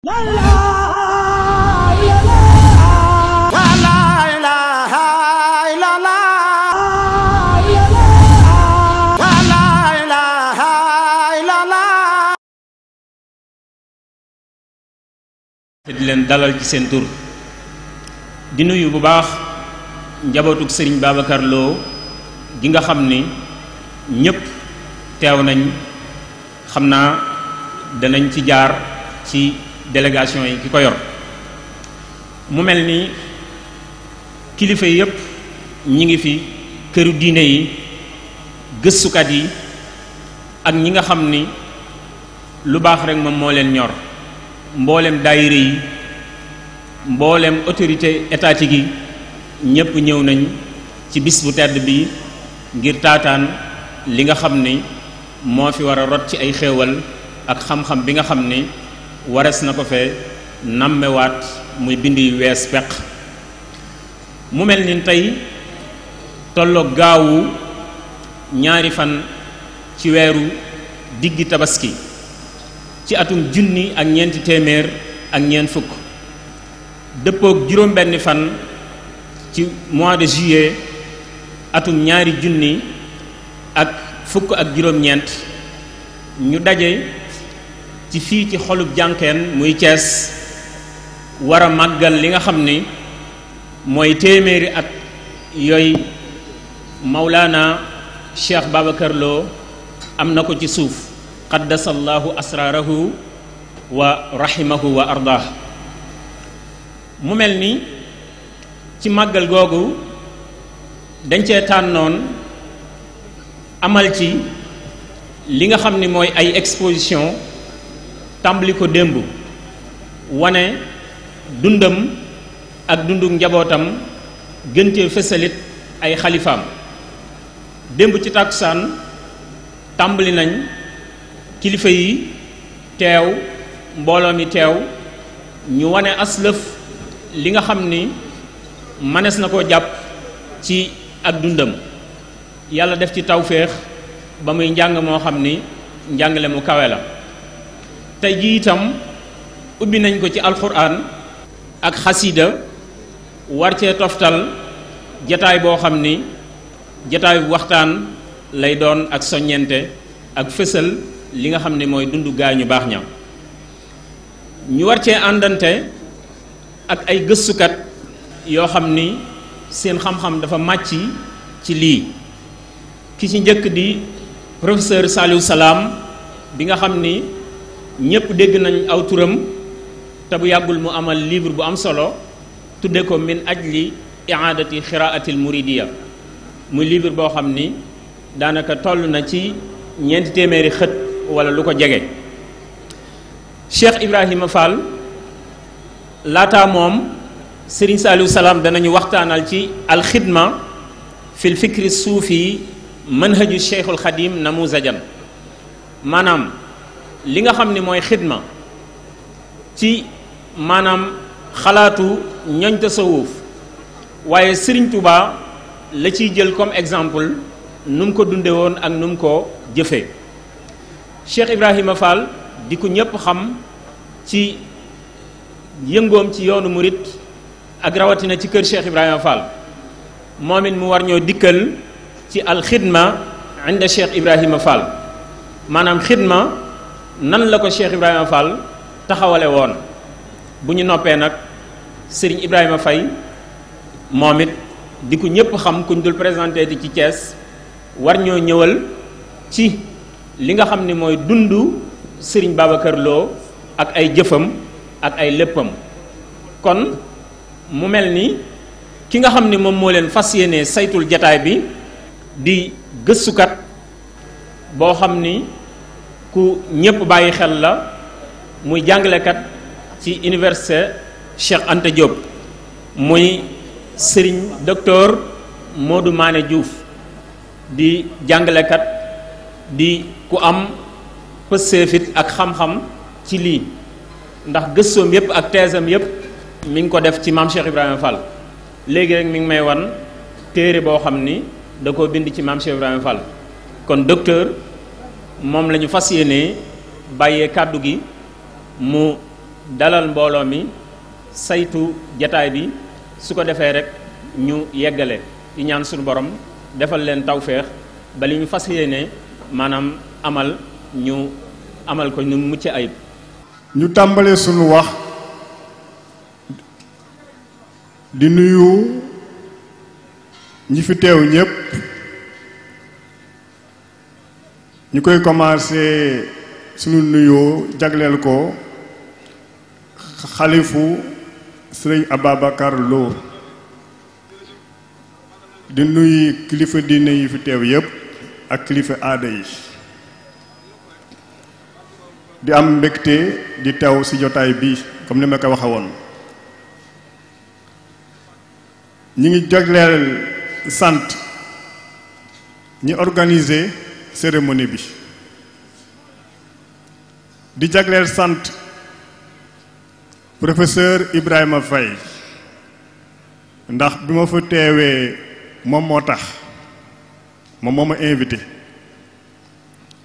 di leen dalal ci seen tur di nuyu bu baax njabootuk sëriñ Babacar Lo gi nga xam ni ñépp teew nañ xam naa danañ ci jaar ci délégation yi ki ko yor mu mel ni kilifa yépp ñi ngi fi këru diine yi gëstukat yi ak ñi nga xam ni lu baax rek moom moo leen ñor mboolem daayira yi mboolem autorité étatique yi ñépp ñëw nañ ci bis bu tedd bi ngir taataan li nga xam ni moo fi war a rot ci ay xéewal ak xam-xam bi nga xam ni wares na ko fee nammewaat muy bind yu wees peq mu mel ni tey tolloog gaawu ñaari fan ci weeru diggi tabaski ci atum junni ak ñeenti téeméer ak ñeent fukk dëppook juróom benn fan ci mois de juillet atum ñaari junni ak fukk ak juróom-ñeent ñu daje ci fii ci xolub jànkeen muy Cees war a màggal li nga xam ni mooy téeméeri at yooyu Mawlaana Cheikh Babacar Lo am na ko ci suuf qaddasallahu asraarahu wa rahimahu wa ardaah mu mel ni ci màggal googu dañ cee tànnoon amal ci li nga xam ni mooy ay exposition tàmbali ko démb wane dundam ak dunduk njabootam gën cee fësalit ay xalifaam démb ci tàkkusaan tàmbali nañ kilifa yi teew mbooloo mi teew ñu wane aslëf li nga xam ni mënees na koo jàpp ci ak dundam yàlla def ci tawféex ba muy njàng moo xam ni njàngale mu kawe la tey ji itam ubbi nañ ko ci alxuraan ak xasida war cee toftal jataay boo xam ni jataay waxtaan lay doon ak soññente ak fësal li nga xam ne mooy dundu gaañu baax ña ñu war cee àndante ak ay gëstukat yoo xam ni seen xam-xam dafa màcc ci lii ki ci njëkk di professeur Saliou Salam bi nga xam ni ñépp dégg nañ aw turam te bu yàggul mu amal livre bu am solo tudde ko min ajli i'adati xiraatil muridiya muy livre boo xam ni daanaka toll na ci ñeenti téeméeri xët wala lu ko jege Cheikh Ibrahima Fall laataa moom Serigne Saliou Salam danañu waxtaanal ci alxidma fil fikri suufi manhaju Cheikhul Xadim namuzajan maanaam li nga xam ni mooy xidma ci maanaam xalaatu ñoñ tasawuf waaye Serigne Touba la ciy jël comme exemple nu mu ko dunde woon ak nu mu ko jëfee Cheikh Ibrahima Fall di ko ñépp xam ci yëngoom ci yoonu murit ak rawatina ci kër Cheikh Ibrahima Fall moom it mu war ñoo dikkal ci alxidma inda Cheikh Ibrahima Fall maanaam xidma nan la ko Cheikh Ibrahima Fall taxawale woon bu ñu noppee nag Serigne Ibrahima Faye moom it di ko ñépp xam kuñ dul présenté di ci Thiès war ñoo ñëwal ci li nga xam ni mooy dundu Serigne Babacar Lo ak ay jëfam ak ay léppam kon mu mel ni ki nga xam ni moom moo leen fas yéene saytul jataay bi di gëstukat boo xam ni ku ñépp bàyyi xel la muy jàngalekat ci université Cheikh Anta Diop muy Serigne docteur Modou Mané Diouf di jàngalekat di ku am pësseefit ak xam-xam ci lii ndax gëstoom yépp ak teesam yépp mi ngi ko def ci maam Cheikh Ibrahima Fall léegi rek mi ngi may wan téere boo xam ni da koo bind ci maam Cheikh Ibrahima Fall kon docteur moom la ñu fas yéenee bàyyee kàddu gi mu dalal mbooloo mi saytu jataay bi su ko defee rek ñu yeggale di ñaan suñu borom defal leen tawféex ba li ñu fas yéene maanaam ñu amal ko ñu mucc ayib. ñu tàmbalee sunu wax di nuyu ñi fi teew ñépp ñu koy commencé sunu nuyoo jagleel ko xalifu sëriñ Ababacar Lo di nuyu kilifa diine yi fi teew yépp ak kilifa aada yi di am mbégte di teew ci jotaay bi comme ni ma ko waxe woon ñi ngi jagleel sant ñi organiser cérémonie bi di jagleel sant professeur Ibrahima Faye ndax bi ma fa teewee moom moo tax moom moo ma invité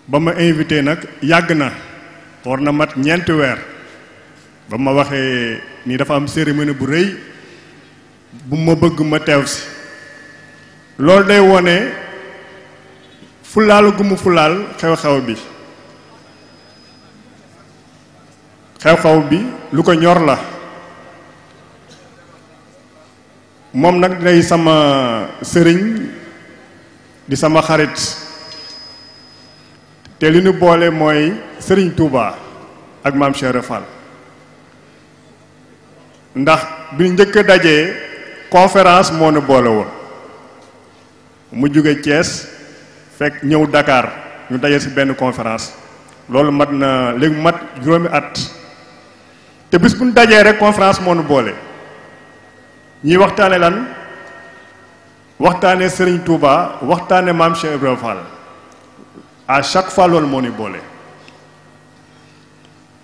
ba ma invité nag yàgg na war na mat ñeenti weer ba ma waxee ni dafa am cérémonie bu rëy bu ma bëgg ma teew si loolu day wone fulaalu gu mu fulaal xew-xew bi xew-xew bi lu ko ñor la moom nag day sama sëriñ di sama xarit te li ñu boole mooy sëriñ Touba ak maam Cheikh Fall ndax bi njëkk a dajee conférence moo nu boole woon mu jóge Thiès fekk ñëw Dakar ñu daje ci benn conférence loolu mat na léegi mat juróomi at te bis bu ñu dajee rek conférence moo nu boole ñuy waxtaane lan waxtaane Serigne Touba waxtaane maam Cheikh Ibrahima Fall à chaque fois loolu moo nu boole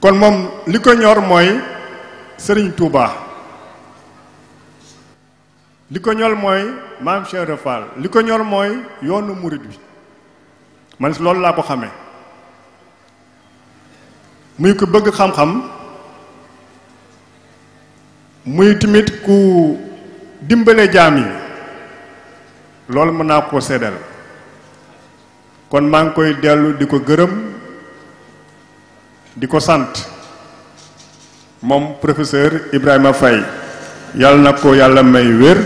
kon moom li ko ñor mooy Serigne Touba li ko ñor mooy maam Cheikh Ibrahima Fall li ko ñor mooy yoonu murit bi man loolu laa ko xamee muy ko bëgg xam-xam muy tamit ku dimbale jaam yi loolu mën naa koo seddal kon maa ngi koy dellu di ko gërëm di ko sant moom professeur Ibrahima Faye yàlla na ko yàlla may wér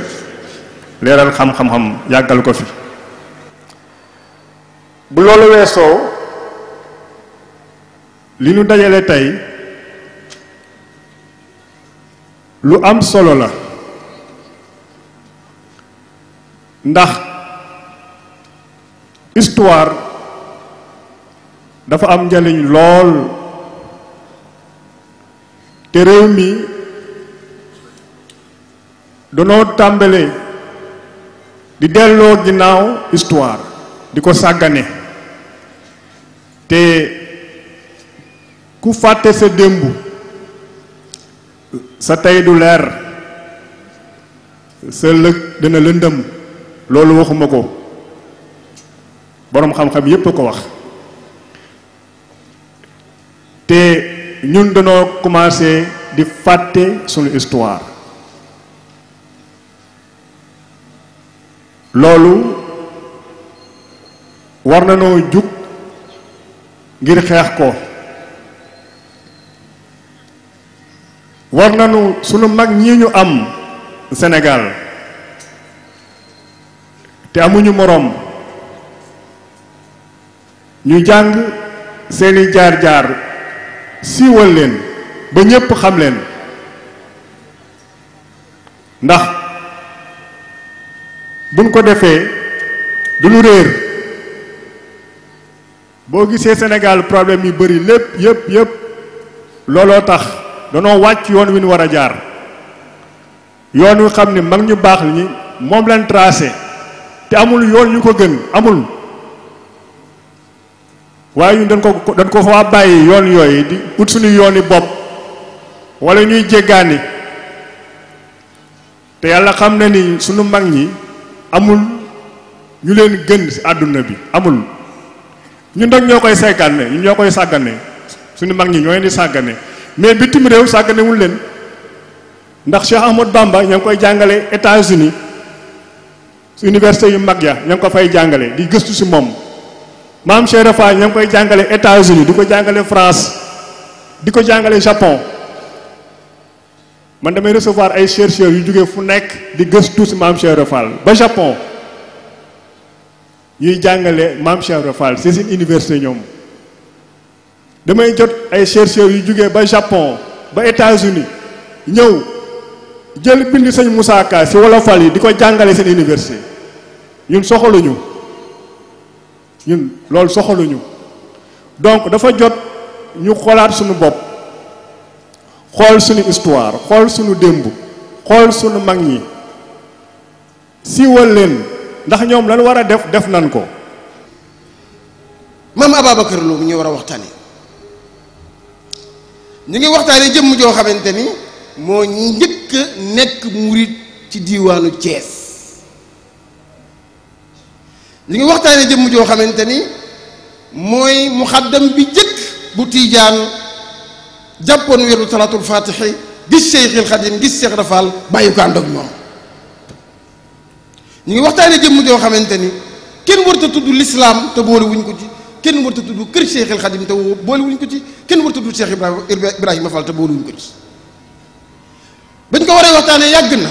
leeral xam-xam-xam yàggal ko fi bu loolu weesoo li nu dajale tey lu am solo la ndax histoire dafa am njariñ lool te réew mi danoo tàmbale di delloo ginnaaw histoire di ko sàggane te ku fàtte sa démb sa tey du leer sa lëg dina lëndëm loolu waxuma ko boroom xam-xam yépp a ko wax te ñun dañoo commencé di fàtte sunu histoire loolu war nañoo jug ngir xeex ko war nañu sunu mag ñi ñu am Sénégal te amuñu moroom ñu jàng seeni jaar-jaar siiwal leen ba ñépp xam leen ndax buñ ko defee du lu réer boo gisee Sénégal problème yu bari lépp yépp looloo tax danoo wàcc yoon wi ñu war a jaar yoon wi xam ne mag ñu baax ñi moom leen tracé te amul yoon ñu ko gën amul waaye ñun dañ ko fa bàyyi yoon yooyu di ut suñu yooni bopp wala ñuy jéggaani te yàlla xam na ni suñu mag ñi amul ñu leen gën ci àdduna bi amul ñun nag ñoo koy sàggane ñun ñoo koy sàggane suñu mag ñi ñoo leen di sàggane mais bitim réew sàgganewul leen ndax Cheikh Ahmadou Bamba ña ngi koy jàngale États-Unis su université yu mag ya ña ngi ko fay jàngale di gëstu si moom maam Cheikh Rafa ña ngi koy jàngale États-Unis di ko jàngale France di ko jàngale Japon man damay recevoir ay chercheurs yu jógee fu nekk di gëstu si maam Cheikh Rafa ba Japon yuy jàngale maam Cheikh Rafa c'est une université ñoom damay jot ay chercheurs yu jógee ba Japon ba États-Unis ñëw jël bind sëñ Moussa Ka si wolofal yi di ko jàngale seen université ñun soxaluñu ñun loolu soxaluñu donc dafa jot ñu xoolaat suñu bopp xool suñu histoire xool suñu démb xool suñu mag ñi siiwal leen ndax ñoom lan war a def nan ko. maam Ababacar Lo ñu war a waxtaane ñu ngi waxtaane jëmm joo xamante ni moo njëkk nekk murit ci diiwaanu Thiès ñu ngi waxtaane jëmm joo xamante ni mooy muxaddam bi jëkk bu tiijaan jàppoon weeru salaatul faatixi gis Cheikhul Xadim gis Cheikh Rafal bàyyi ko ànd ak ñoom ñu ngi waxtaane jëmm joo xamante ni kenn warta tudd lislaam te boole wuñ ko ci kenn warta tudd kër Cheikhul Xadim te boole wuñ ko ci kenn warta tudd Cheikh Ibrahima Fall te boole wuñ ko ci bañ ko waree waxtaanee yàgg na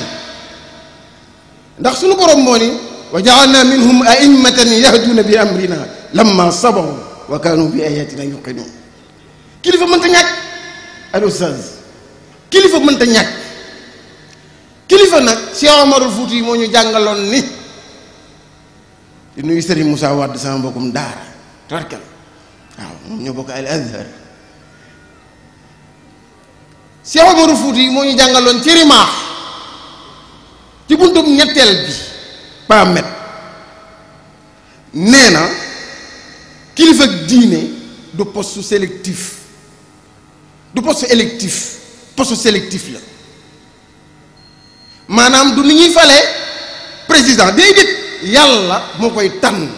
ndax suñu borom moo ni wa ja'alna minhum a'immatan yahduuna bi amrina lamma sabaru wa kaanu bi ayatina yuqinuun kilifa mënta ñàkk al ustaz kilifa mënta ñàkk kilifa nag Cheikh Omarul Fuuti moo ñu jàngaloon ni di nuyu Serigne Moussa Wade sama mbokkum daara tarkal waaw moom ñoo bokk al Azhar Cheikh Omarul Fuuti moo ñu jàngaloon ci rimaax ci buntum ñetteel bi pamet nee na kilifa diine du poste sélectif du poste électif poste sélectif la maanaam du ni ñuy fale président déedéet yàlla moo koy tànn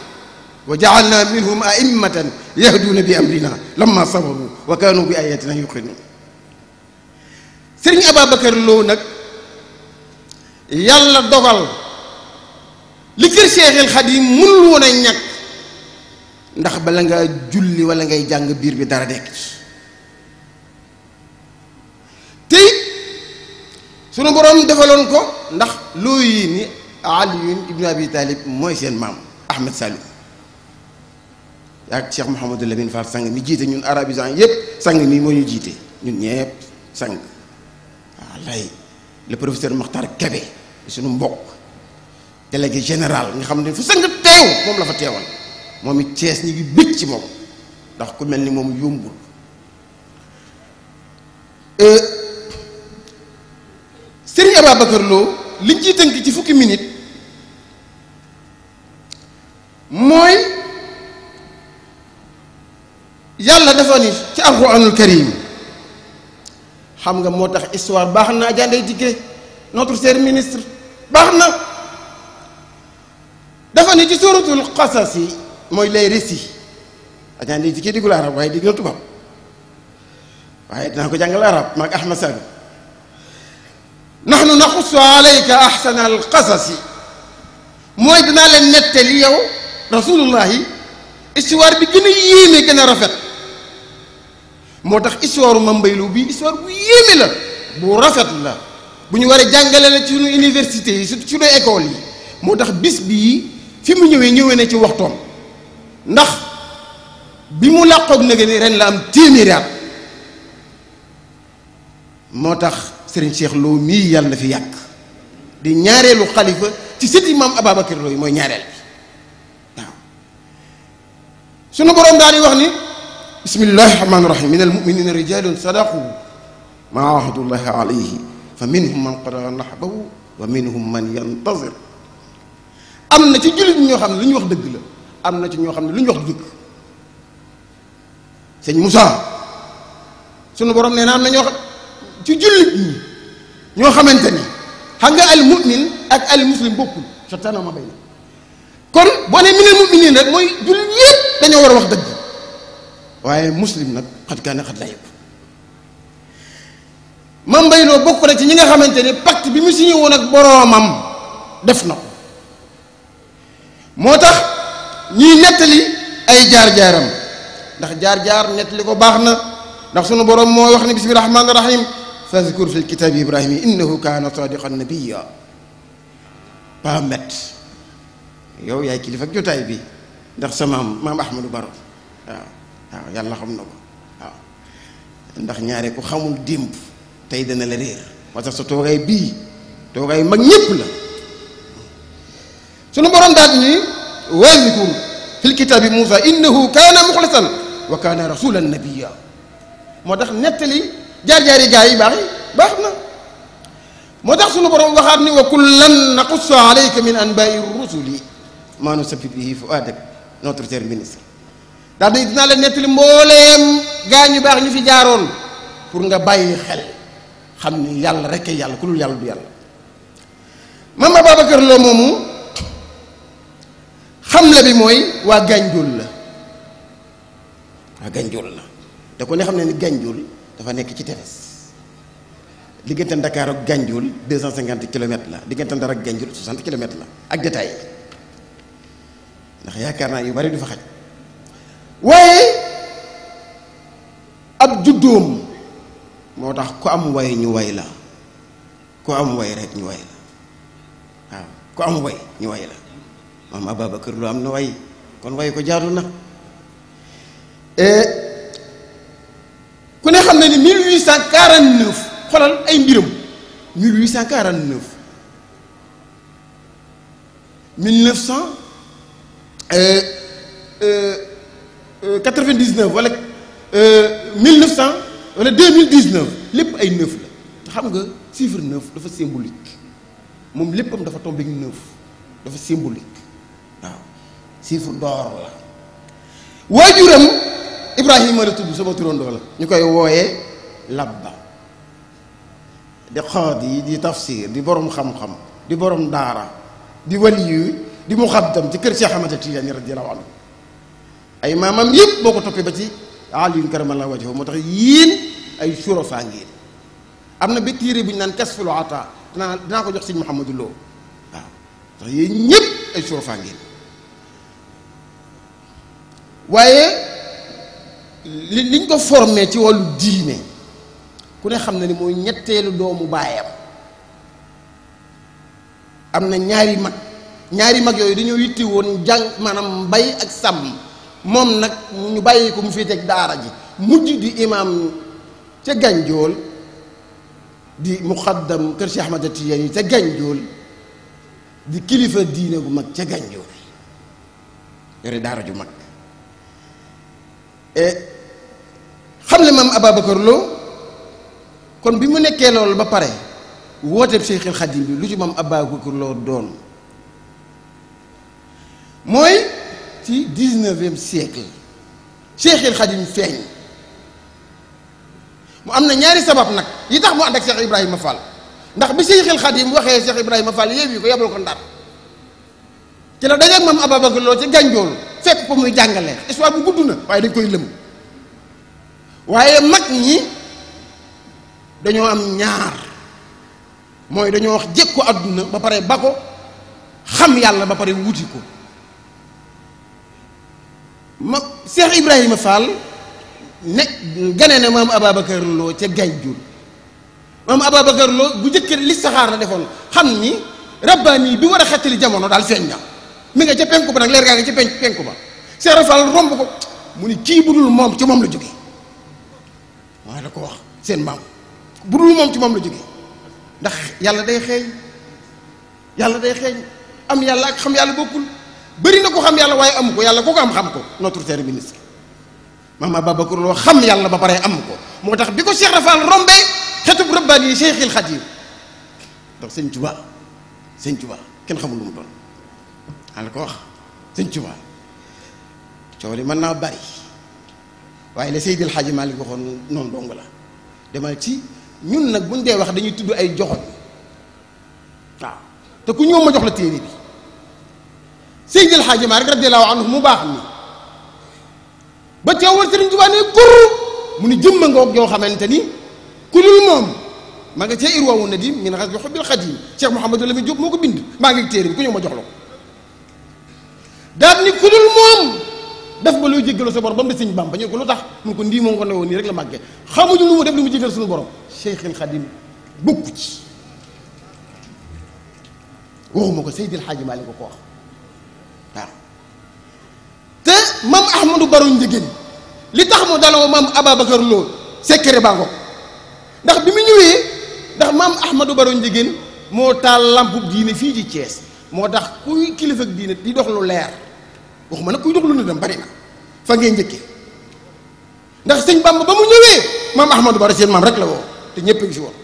wa ja'alna minhum a'immatan yahduuna bi amrina lamma sabaru wa kaanu bi ayatina yuqinuun Sëriñ Ababacar Lo nag yàlla dogal li kër Cheikhul Khadim mënul woon a ñàkk ndax bala nga julli wala ngay jàng biir bi dara dekk ci te sunu boroom defaloon ko ndax loo yi ni Aliyun ibnu Abi Talib mooy seen maam Ahmed Salim yaag Cheikh Mouhamadou Lamine Fall sang mi jiite ñun arabisant yépp sang mi moo ñu jiite ñun ñepp sang waaw lay le professeur Makhtar Kébé sunu mbokk délégué général nga xam ne fu sang teew moom la fa teewal moom it Thiès ñi ngi bëgg ci moom ndax ku mel ni moom yombul Serigne Ababacar Lo liñ ciy tënk ci fukki minute mooy yàlla dafa ni ci alxuraanul karim xam nga moo tax histoire baax na Adja Tické notre cher ministre baax na dafa ni ci suratul qasas yi mooy les récits Adja Tické diggul arab waaye digg na tubaab waaye dinaa ko jàngal arab maag Ahmad Sall nahnu naqussu alayka ahsana alqasasi mooy dinaa leen nettali yow rasulullahi histoire bi gën a yéeme gën a rafet moo tax histoire Mame Mbaye Lo bii histoire bu yéeme la bu rafet la bu ñu war a jàngale la ci suñu université yi surtout suñu école yi moo tax bis bii fi mu ñëwee na ci waxtoom ndax bi mu làqoog nag ni ren la am téeméeri at moo tax Serigne Cheikh Lo mii yàlla na fi yàgg di ñaareelu xalifa ci sëti maam Ababacar Lo yi mooy ñaareel bi waaw sunu boroom daal di wax ni bismillahi rahmaani rahim min almuminina rijalun sadaqu ma ahadullahi alayhi fa minhum man qada nahbahu wa minhum man yantazir am na ci jullit ñoo xam ne lu ñu wax dëgg la am na ci ñoo xam ne lu ñu wax dëgg sëñ Moussa sunu boroom nee na am na ñoo xam ci jullit ñi ñoo xamante ni xam nga al mu'min ak al muslim bokkul sottanoo ma bay na kon boo ne minal mu'minin rek mooy jullit yépp dañoo war a wax dëgg waaye muslim nag xat kaana xat la yëpp Mame Mbaye Lo bokk na ci ñi nga xamante ni pacte bi mu signé woon ak boroomam def na ko moo tax ñuy nettali ay jaar-jaaram ndax jaar-jaar nettali ko baax na ndax sunu boroom moo wax ne bismillahi rahmaani rahim fazkur fil kitaabi ibrahima innahu kaana sadiqan nabiyya pa met yow yaay kilifa ak jotaay bi ndax sa maam Ahmadou Baro waaw yàlla xam na ko waaw ndax ñaare ku xamul démb tey dana la réer moo tax sa toogaay bii toogaay mag ñépp la sunu borom daal ni wazkur fil kitaabi Muusaa innahu kaana muxlisan wa kaana rasulan nabiyya moo tax nettali jaar-jaari gaa yi baax na moo tax sunu borom waxaat ni wa kullan naqussu alayka min anbaa'i rusuli maa nusabbit bihi fu'aadak notre cher ministre daal di dinaa la nettali mbooleem gaa ñu baax ñu fi jaaroon pour nga bàyyi xel xam ni yàlla rek yàlla ku dul yàlla du yàlla. Mame Ababacar Lo moomu xamle bi mooy waa Gànjool la da ko ne xam ne ni Gànjool dafa nekk ci tefes diggante Dakar ak Gànjool 250 kilomètres la diggante Ndar ak Gànjool 60 kilomètres la ak détail ndax yaakaar naa yu bari du fa xaj waaye ab juddoom moo tax ku am way ñu way la ku am way rek ñu way la waaw ku am way ñu way la Mame Ababacar Lo am na way kon way ko jaadu na ku ne xam ne ni 1849 xoolal ay mbiram 1849 1999 wala 1900 wala 2019 lépp ay 9 la te xam nga chiffre 9 dafa symbolique moom léppam dafa tombé 9 dafa symbolique waaw chiffre d'or la waajuram Ibrahima la tudd sama turandoo la ñu koy wooyee labba di xaadi di tafsir di borom xam-xam di borom daara di waliyu di muxaddam ci kër Cheikh Ahmad Tidiane radiyallahu anhu ay maamam yëpp boo ko toppee ba ci Aliyun karamallahu wajhahu moo tax yéen ay surafa ngeen am na ba téere bu ñu naan kasful ata dinaa ko jox sëñ Mouhamadou Lo waaw tax yéen ñëpp ay surafa ngeen waaye liñ ko formé ci wàllu diine ku ne xam na ni mooy ñetteelu doomu baayam am na ñaari mag yooyu dañoo yitti woon jàng maanaam mbay ak sàmm moom nag ñu bàyyi ko mu féete ak daara ji mujj di imaam ca Gànjool di muqaddam kër Cheikh Ahmad Tidiane ca Gànjool di kilifa diine gu mag ca Gànjool yore daara ju mag xam ne Mame Ababacar Lo kon bi mu nekkee loolu ba pare wooteeb Cheikhul Khadim bi lu ci Mame Ababacar Lo doon mooy ci 19e siècle Cheikhul Khadim feeñ mu am na ñaari sabab nag yi tax mu ànd ak Cheikh Ibrahima Fall ndax bi Cheikhul Khadim waxee Cheikh Ibrahima Fall yeewi ko yebal ko Ndar ci la dajeeg Mame Ababacar Lo ci Gànjool fekk ko muy jàngale histoire bu gudd na waaye dañ koy lëm waaye mag ñi dañoo am ñaar mooy dañoo wax jekku àdduna ba pare ba ko xam yàlla ba pare wuti ko ma Cheikh Ibrahima Fall ne gane na Mame Ababacar Lo ca Gànjool Mame Ababacar Lo bu njëkk li saxaar la defoon xam ni rabbaani bi war a xettali jamono daal feeñ na mi nga ca penku ba nag leer gaa nga ca penku ba Cheikh Fall romb ko mu ni kii bu dul moom ci moom la jóge waaye la ko wax seen maam bu dul moom ci moom la jóge ndax yàlla day xeeñ am yàlla ak xam yàlla bokkul bëri na ko xam yàlla waaye amu ko yàlla ko am xam ko notre cher ministre Mame Ababacar Lo xam yàlla ba pare am ko moo tax bi ko Cheikh Rafal rombee xetub rabbaani yi Cheikhul Khadim ndax sëñ Tuubaa kenn xamul lu mu doon la ko wax sëñ Tuubaa coow li mën naa bari waaye la Seydil Hadji Malick waxoon noonu dong la demal ci ñun nag buñ dee wax dañuy tudd ay joxoñ waaw te ku ñëw ma jox la téere bi Seydil Hadji Malick radiyallahu anhu mu baax ni ba teewal Sëriñ Tuubaa ne kur mu ni jëmma ngoog yoo xamante ni ku dul moom maa nga cee Irwaawu Nadim min ghazwi hubbil Xadim Cheikh Mouhamadou Lamine Diop moo ko bind maa ngi téere bi ku ñëw ma jox la ko daal ni ku dul moom def ba looy jéggaloo sa borom ba mu des sëñ Bamba ñu ko lu tax mun ko ndii moom ko ne woon nii rek la màggee xamuñu lu mu def lu mu jéggal suñu borom Cheikhul Xadim bokku ci waxuma ko Seydil Hadji Malick ko wax waaw te maam Ahmadou Baro Ndiéguène li tax mu daloo maam Ababacar Lo secret baa ngo ndax bi mu ñëwee ndax maam Ahmadou Baro Ndiéguène moo taal lampu diine fii ci Thiès moo tax kuy kilifa ak diine di dox lu leer waxuma nag kuy dox lu ne dem bari na fa ngay njëkkee ndax sëñ Bamba ba mu ñëwee maam Ahmadou Baro seen maam rek la woo te ñëpp a ngi si woon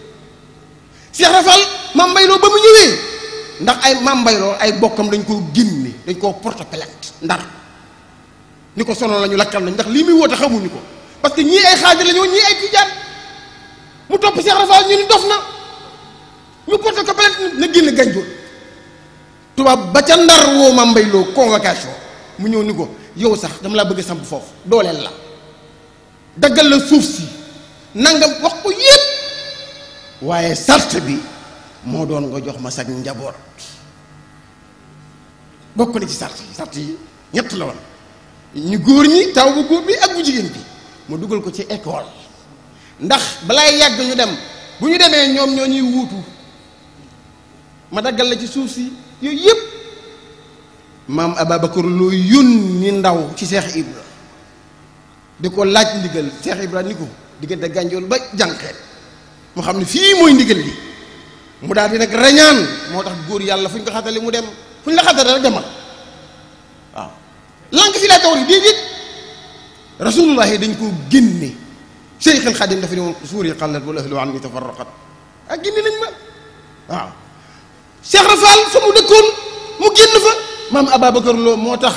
Cheikh Rafal maam Mbayloo ba mu ñëwee ndax ay maam Mbayloo ay bokkam dañ koo génne dañ koo porte plainte ndar ni ko sonal la ñu lakkal nañ ndax lii muy woote xamuñu ko parce que ñii ay xaadir la ñu ñii ay tijaan mu topp Cheikh Rafal ñu ni dof na ñu porte ko plainte na génn Gànjool tubaab ba ca ndar woo maam Mbayloo convocation mu ñëw ni ko yow sax dama laa bëgg a samp foofu dooleel la daggal la suuf si nangam wax ko yépp waaye sart bi moo doon nga jox ma sag njaboot bokk na ci sart yi ñett la woon ñu góor ñi taw bu góor bi ak bu jigéen bi mu dugal ko ci école ndax balaay yàgg ñu dem bu ñu demee ñoom ñoo ñuy wuutu ma daggal la ci suuf si yooyu yépp maam Ababacar Lo yónni ndaw ci Cheikh Ibra di ko laaj ndigal Cheikh Ibra ni ko diggante Gànjool ba jànqeet mu xam ne fii mooy ndigal li mu daal di nag rañaan moo tax góor yàlla fu ñu ko xatale mu dem fu ñu la xatale rek demal waaw lank fi laa taw ri déedéet rasulullah yi dañ koo génne Cheikhul Xadim dafa ne woon suuri xallat wala ahlu anni tafarraqat ak génne nañ ma waaw Cheikh Rafal fa mu dëkkoon mu génn fa maam Ababacar Lo moo tax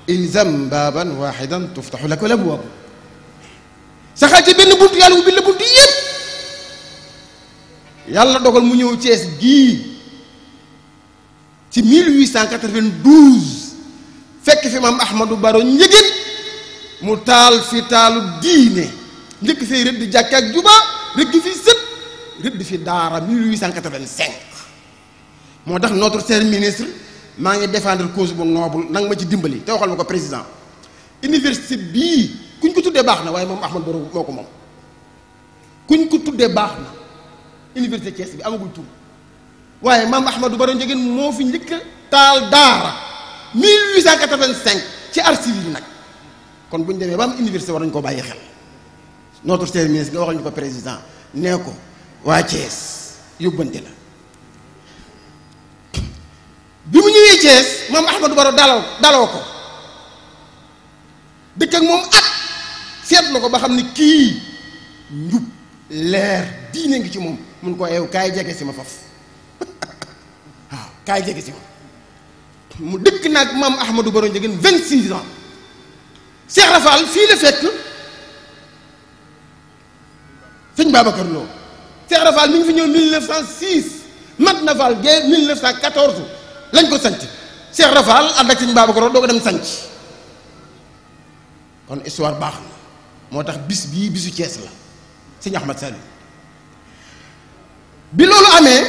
ilzam baaban waxidan tuftaxu laka labwaab saxal ci benn buntu yàlla ubbi la buntu yépp yàlla dogal mu ñëw Thiès gii ci 1892 fekk fi maam Ahmadou Baro Ndiéguène mu taal fi taalu diine njëkk fee rëdd jàkka ak juba rëdd fi sët rëdd fi daara 1885 moo tax notre cher ministre maa ngi défendre cause bu noble nanga ma ci dimbali te waxal ma ko président université bii kuñ ko tuddee baax na waaye moom Ahmadou Baro moo ko moom kuñ ko tuddee baax na université Thiès bi amagul tur waaye maam Ahmadou Baro Ndiéguène moo fi njëkk taal daara 1885 ci archives yi nag kon bu ñu demee ba am université war nañu koo bàyyi xel notre cher ministre nga waxal ñu ko président nee ko waa Thiès yóbbante la bi mu ñëwee Thiès maam Ahmadou Baro daloo ko dëkk ak moom at seetlu ko ba xam ni kii njub leer diine ngi ci moom mun ko yow kaay jege si ma faf waaw kaay jege si ma mu dëkk nag maam Ahmadou Baro Ndiéguène 26 ans Cheikh Rafal fii la fekk sëñ Babacar Lo Cheikh Rafal mi ngi fi ñëw 1906 mat na Fall Guèye 1914 lañ ko sanc Cheikh Rafal ànd ak sëñ Babacar Lo doo ko dem sanc kon histoire baax na moo tax bis bii bisu Thiès la sëñ Ahmad Saliou bi loolu amee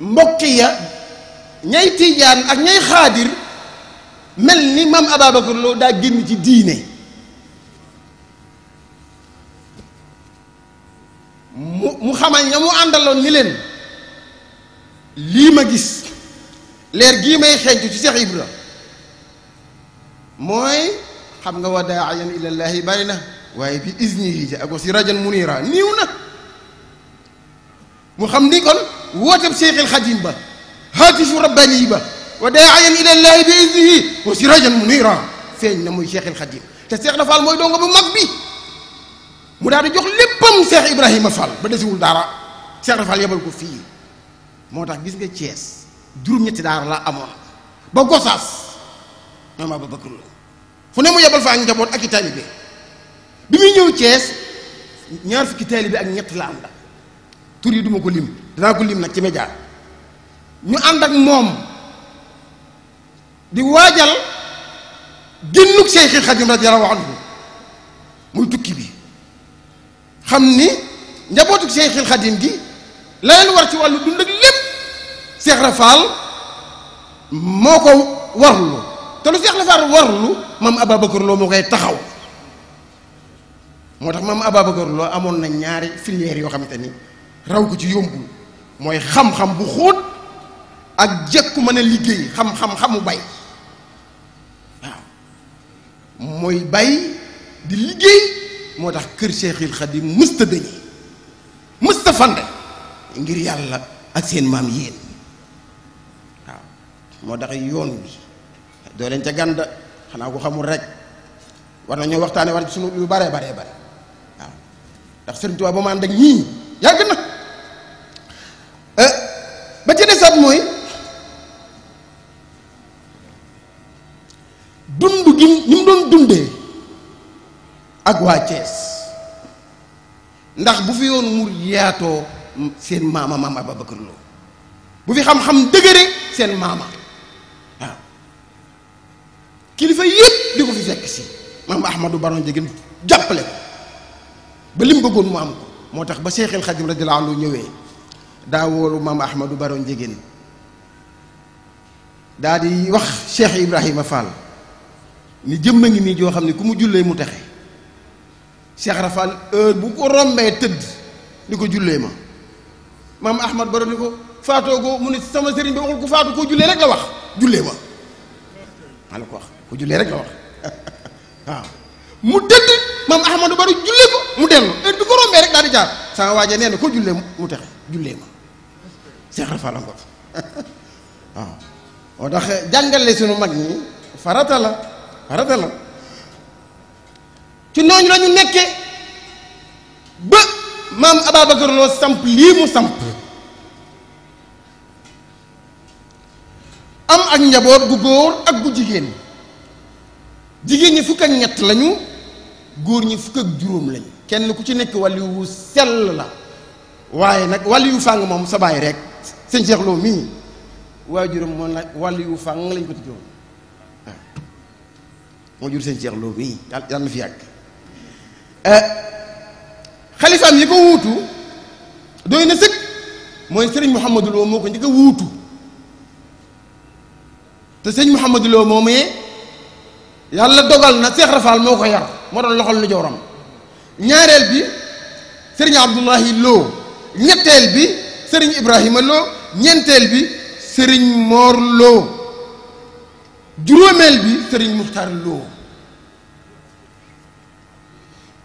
mbokk ya ñay tiijaan ak ñay xaadir mel ni maam Ababacar Lo daa génn ci diine mu xamal ña mu àndaloon ni leen lii ma gis leer gii may xeeñtu ci Cheikh Ibra mooy xam nga wa daa'iyan ilallaahi bari na waaye bi iznihi ja ak sirajan munira niiw na mu xam ni kon wootab Cheikhul Xadim ba haatifu rabbani ba wa daa'iyan ilallaahi bi iznihi wa sirajan munira feeñ na muy Cheikhul Xadim te Cheikh na Fall mooy donga bu mag bi mu daal di jox léppam Cheikh Ibrahima Fall ba desiwul dara Cheikh na Fall yebal ko fii moo tax gis nga Thiès juróom-ñetti daara la amoon ba Gosaas maam Ababacar Lo fu ne mu yebal fa ak njaboot ak i taalibe bi muy ñëw Thiès ñaar fukki taalibe ak ñett la ànd tur yi duma ko lim danaa ko lim nag ci média ñu ànd ak moom di waajal génnug Cheikhul Khadim radiyallahu anhu muy tukki bi xam ni njabootu Cheikhul Khadim gi la leen war ci wàllu dund ak lépp Cheikh Rafal moo ko warlu te lu Cheikh Rafal warlu maam Ababacar Lo moo koy taxaw moo tax maam Ababacar Lo amoon na ñaari filières yoo xamante ni raw ko ci yombul mooy xam-xam bu xóot ak jekku mën a liggéey xam-xamu bay waaw mooy bay di liggéey moo tax kër Cheikhul Khadim mësta dëñi mësta fande ngir yàlla ak seen maam yéen waaw moo tax yoon bi doo leen ca gànda xanaa ko xamul rek war nañoo waxtaane war ci sunu lu bare bare bare waaw ndax Sëriñ Tuubaa ba ma ànd ak ñii yàgg na ba ci desaat mooy dund gi ni mu doon dundee ak waa Thiès ndax bu fi yoon mur yaatoo seen maama maam Ababacar Lo bu fi xam-xam dëgëre seen maama waaw kilifa yépp di ko fi fekk si maam Ahmadou Baron Ndiéguène jàppale ko ba lim bëggoon mu am ko moo tax ba Cheikhul Khadim radiyallahu anhu ñëwee daa woolu maam Ahmadou Baron Ndiéguène daa di wax Cheikh Ibrahima Fall ni jëmm a ngi nii joo xam ne ku mu jullee mu texe Cheikh Rafal heure bu ko rombee tëdd ni ko jullee ma maam Ahmad Baron ni ko faatoo ko mu ne sama sëriñ bi waxul ko faatu koo jullee rek la wax jullee ma maa la ko wax ko jullee rek la wax waaw mu tëdd maam Ahmadou Baron jullee ko mu dellu heure bu ko rombee rek daal di jaar sama waaje nee na ko jullee mu texe jullee ma Cheikh Rafal la ko waaw moo tax jàngale sunu mag ñi farata la ci nooñu la ñu nekkee ba maam Ababacar Lo samp lii mu samp am ak njaboot gu góor ak gu jigéen ñi fukk ak ñett lañu góor ñi fukk ak juróom lañu kenn ku ci nekk wàllu wu sell la waaye nag wàllu yu fàng moom sa baay rek sëñ Cheikh Lo mii waajuram moom la wàllu yu fàng lañ ko tudde woon waaw moo jur sëñ Cheikh Lo mii yàlla na fi yàgg xalifaam yi ko wuutu doy na sëkk mooy sëriñ Mouhamadou Lo moo ko njëkk a wuutu te sëñ Mouhamadou Lo moomee yàlla dogal na Cheikh Rafal moo ko yar moo doon loxol lu jooram ñaareel bi sëriñ Abdoulahi Lo ñetteel bi sëriñ Ibrahima Lo ñeenteel bi sëriñ Mor Lo juróomeel bi sëriñ Muxtaar Lo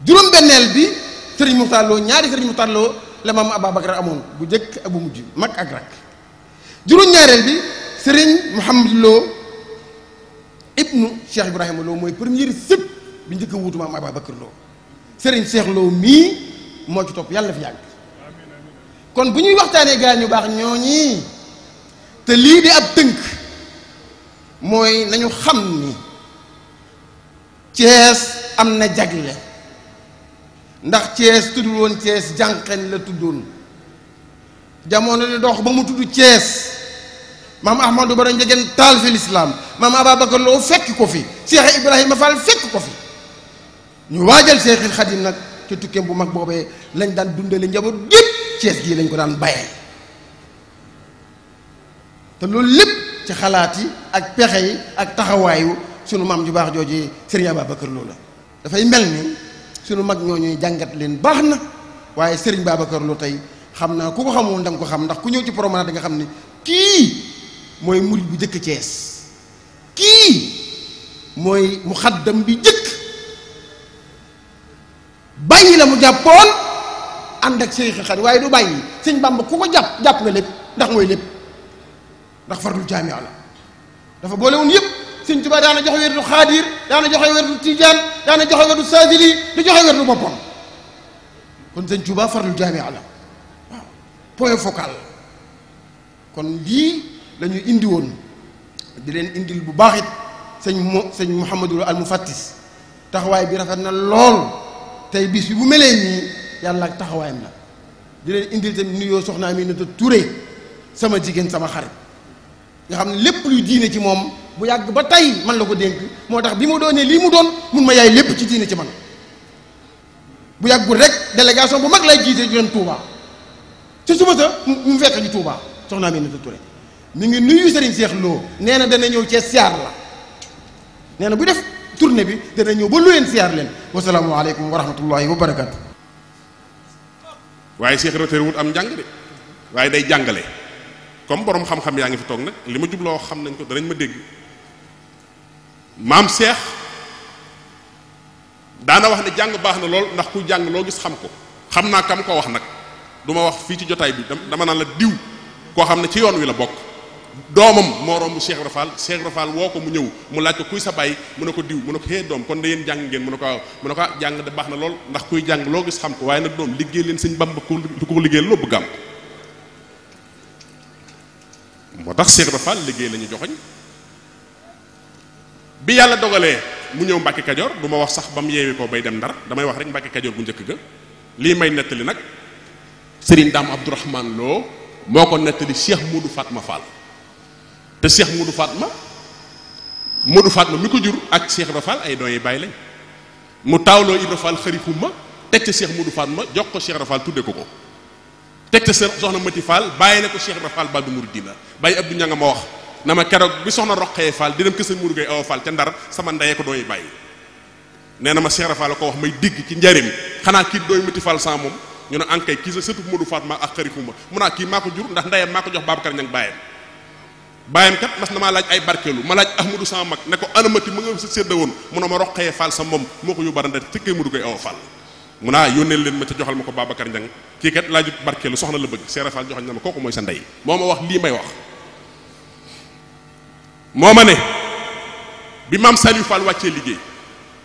juróom-benneel bi sëriñ Muxtaar Lo ñaari sëriñ Muxtaar Lo la maam Ababacar amoon bu jëkk ak bu mujj mag ak rak juróom-ñaareel bi sëriñ Mouhamadou Lo ibnu Cheikh Ibrahima Lo mooy première sëpp bi njëkk a wuutu maam Ababacar Lo sëriñ Cheikh Lo mii moo ci topp yàlla na fi yàgg kon bu ñuy waxtaanee gaa ñu baax ñooñi te lii di ab tënk mooy nañu xam ni Thiès am na jagle ndax Thiès tuddul woon Thiès jànqen la tuddoon jamono di dox ba mu tudd Thiès maam Ahmadou Baron Ndiéguène taal fi lislaam maam Ababacar Lo fekk ko fi Cheikh Ibrahima Fall fekk ko fi ñu waajal Cheikhul Khadim nag ca tukkeem bu mag boobee lañ daan dundale njaboot gépp Thiès gii lañ ko daan bayee te loolu lépp ci xalaat yi ak pexe yi ak taxawaayu sunu maam ju baax jooju Serigne Ababacar Lo la dafay mel ni sunu mag ñooñuy jàngat leen baax na waaye Serigne Babacar Lo tey xam naa ku ko xamoon da nga ko xam ndax ku ñëw ci promenade da nga xam ni kii mooy murid bu jëkk Thiès kii mooy muxaddam bi jëkk bàyyi la mu jàppoon ànd ak Cheikh Xadim waaye du bàyyi sëñ Bamba ku ko jàpp nga lépp ndax mooy lépp ndax fardul jaamia la dafa boole woon yëpp sëñ Tuubaa daana joxe werdu xaadir daana joxe werdu tijaan daana joxe werdu saadili di joxe werdu boppam kon sëñ Tuubaa fardul jaamia la waaw point focal kon lii la ñu indi woon di leen indil bu baax it sëñ Mouhamadou al Mufattis taxawaay bi rafet na lool tey bis bi bu melee nii yàlla ak taxawaayam la di leen indil tamit nuyoo soxna Aminata Touré sama jigéen sama xarit nga xam ne lépp luy diine ci moom bu yàgg ba tey man la ko dénk moo tax bi mu doonee lii mu doon mun ma yaay lépp ci diine ci man bu yàggul rek délégation bu mag lay jiite ñu dem Touba ci suba sa mu fekk ñu Touba soxna Aminata Touré mi ngi nuyu Serigne Cheikh Lo nee na dana ñëw cee siyaar la nee na bu def tournée bi dana ñëw ba lu leen siyaar leen wasalaamualeykum wa rahmatullahi wa barakatu. waaye Cheikh Ibra wut am njàng de waaye day jàngale comme borom xam-xam yaa ngi fi toog nag li ma jubloo xam nañ ko danañ ma dégg maam Cheikh daana wax ne jàng baax na lool ndax ku jàng loo gis xam ko xam naa kam ko wax nag du ma wax fii ci jotaay bi dama naan la diw koo xam ne ci yoon wi la bokk doomam moo romb Cheikh Ibra Fall woo ko mu ñëw mu laaj ko kuy sa baay mu ne ko diw mu ne ko hee doom kon da yéen jàng ngeen mu ne ko waaw mu ne ko jàng de baax na lool ndax kuy jàng loo gis xam ko waaye nag doom liggéey leen sëñ Bamba ko liggéey loo bëgg am moo tax Cheikh Ibra Fall liggéey la ñu joxoñ bi yàlla dogalee mu ñëw Mbàkke Kajoor du ma wax sax ba mu yeewi ko bay dem Ndar damay wax rek Mbàkke Kajoor bu njëkk ga lii may nettali nag Serigne Dame Abdourahmane Lo moo ko nettali Cheikh Modou Fatma Fall te Cheikh Modou Fatma mi ko jur ak Cheikh Ibra Fall ay dooy bàyyi lañ mu taawloo Ibra Fall xëri xumma teg ca Cheikh Modou Fatma jox ko Cheikh Ibra Fall tudde ko ko teg ca soxna Mati Fall bàyyi na ko Cheikh Ibra Fall Babou Mouridina bàyyi Abdou Ñanga ma wax na ma keroog bi soxna Roqee Fall di dem kër sëñ Mourou Gueye Awa Fall ca Ndar sama ndeyee ko dooy bàyyi nee na ma Cheikh Ibra Fall ko wax may digg ci njariñ xanaa kii dooy Mati Fall sans moom ñu ne ankay kii sa sëtu Modou Fatma ak xëri xumma mu naa kii maa ko jur ndax ndeyam maa ko jox Babacar Ñang bàyyam kat mas na maa laaj ay barkeelu ma laaj Ahmadou sama mag ne ko anamati mu nga sa sédda woon mu ne ma Roqee Fall sa moom moo ko yóbbaale Ndar ci kër Mourou Gueye Awa Fall mu naa yónneel leen ma ca joxal ma ko Babacar Ñang kii kat laajut barkeelu soxna la bëgg Cheikh Ibra Fall joxañ na ma kooku mooy sa ndey moo ma wax lii may wax moo ma ne bi maam Saliou Fall wàccee liggéey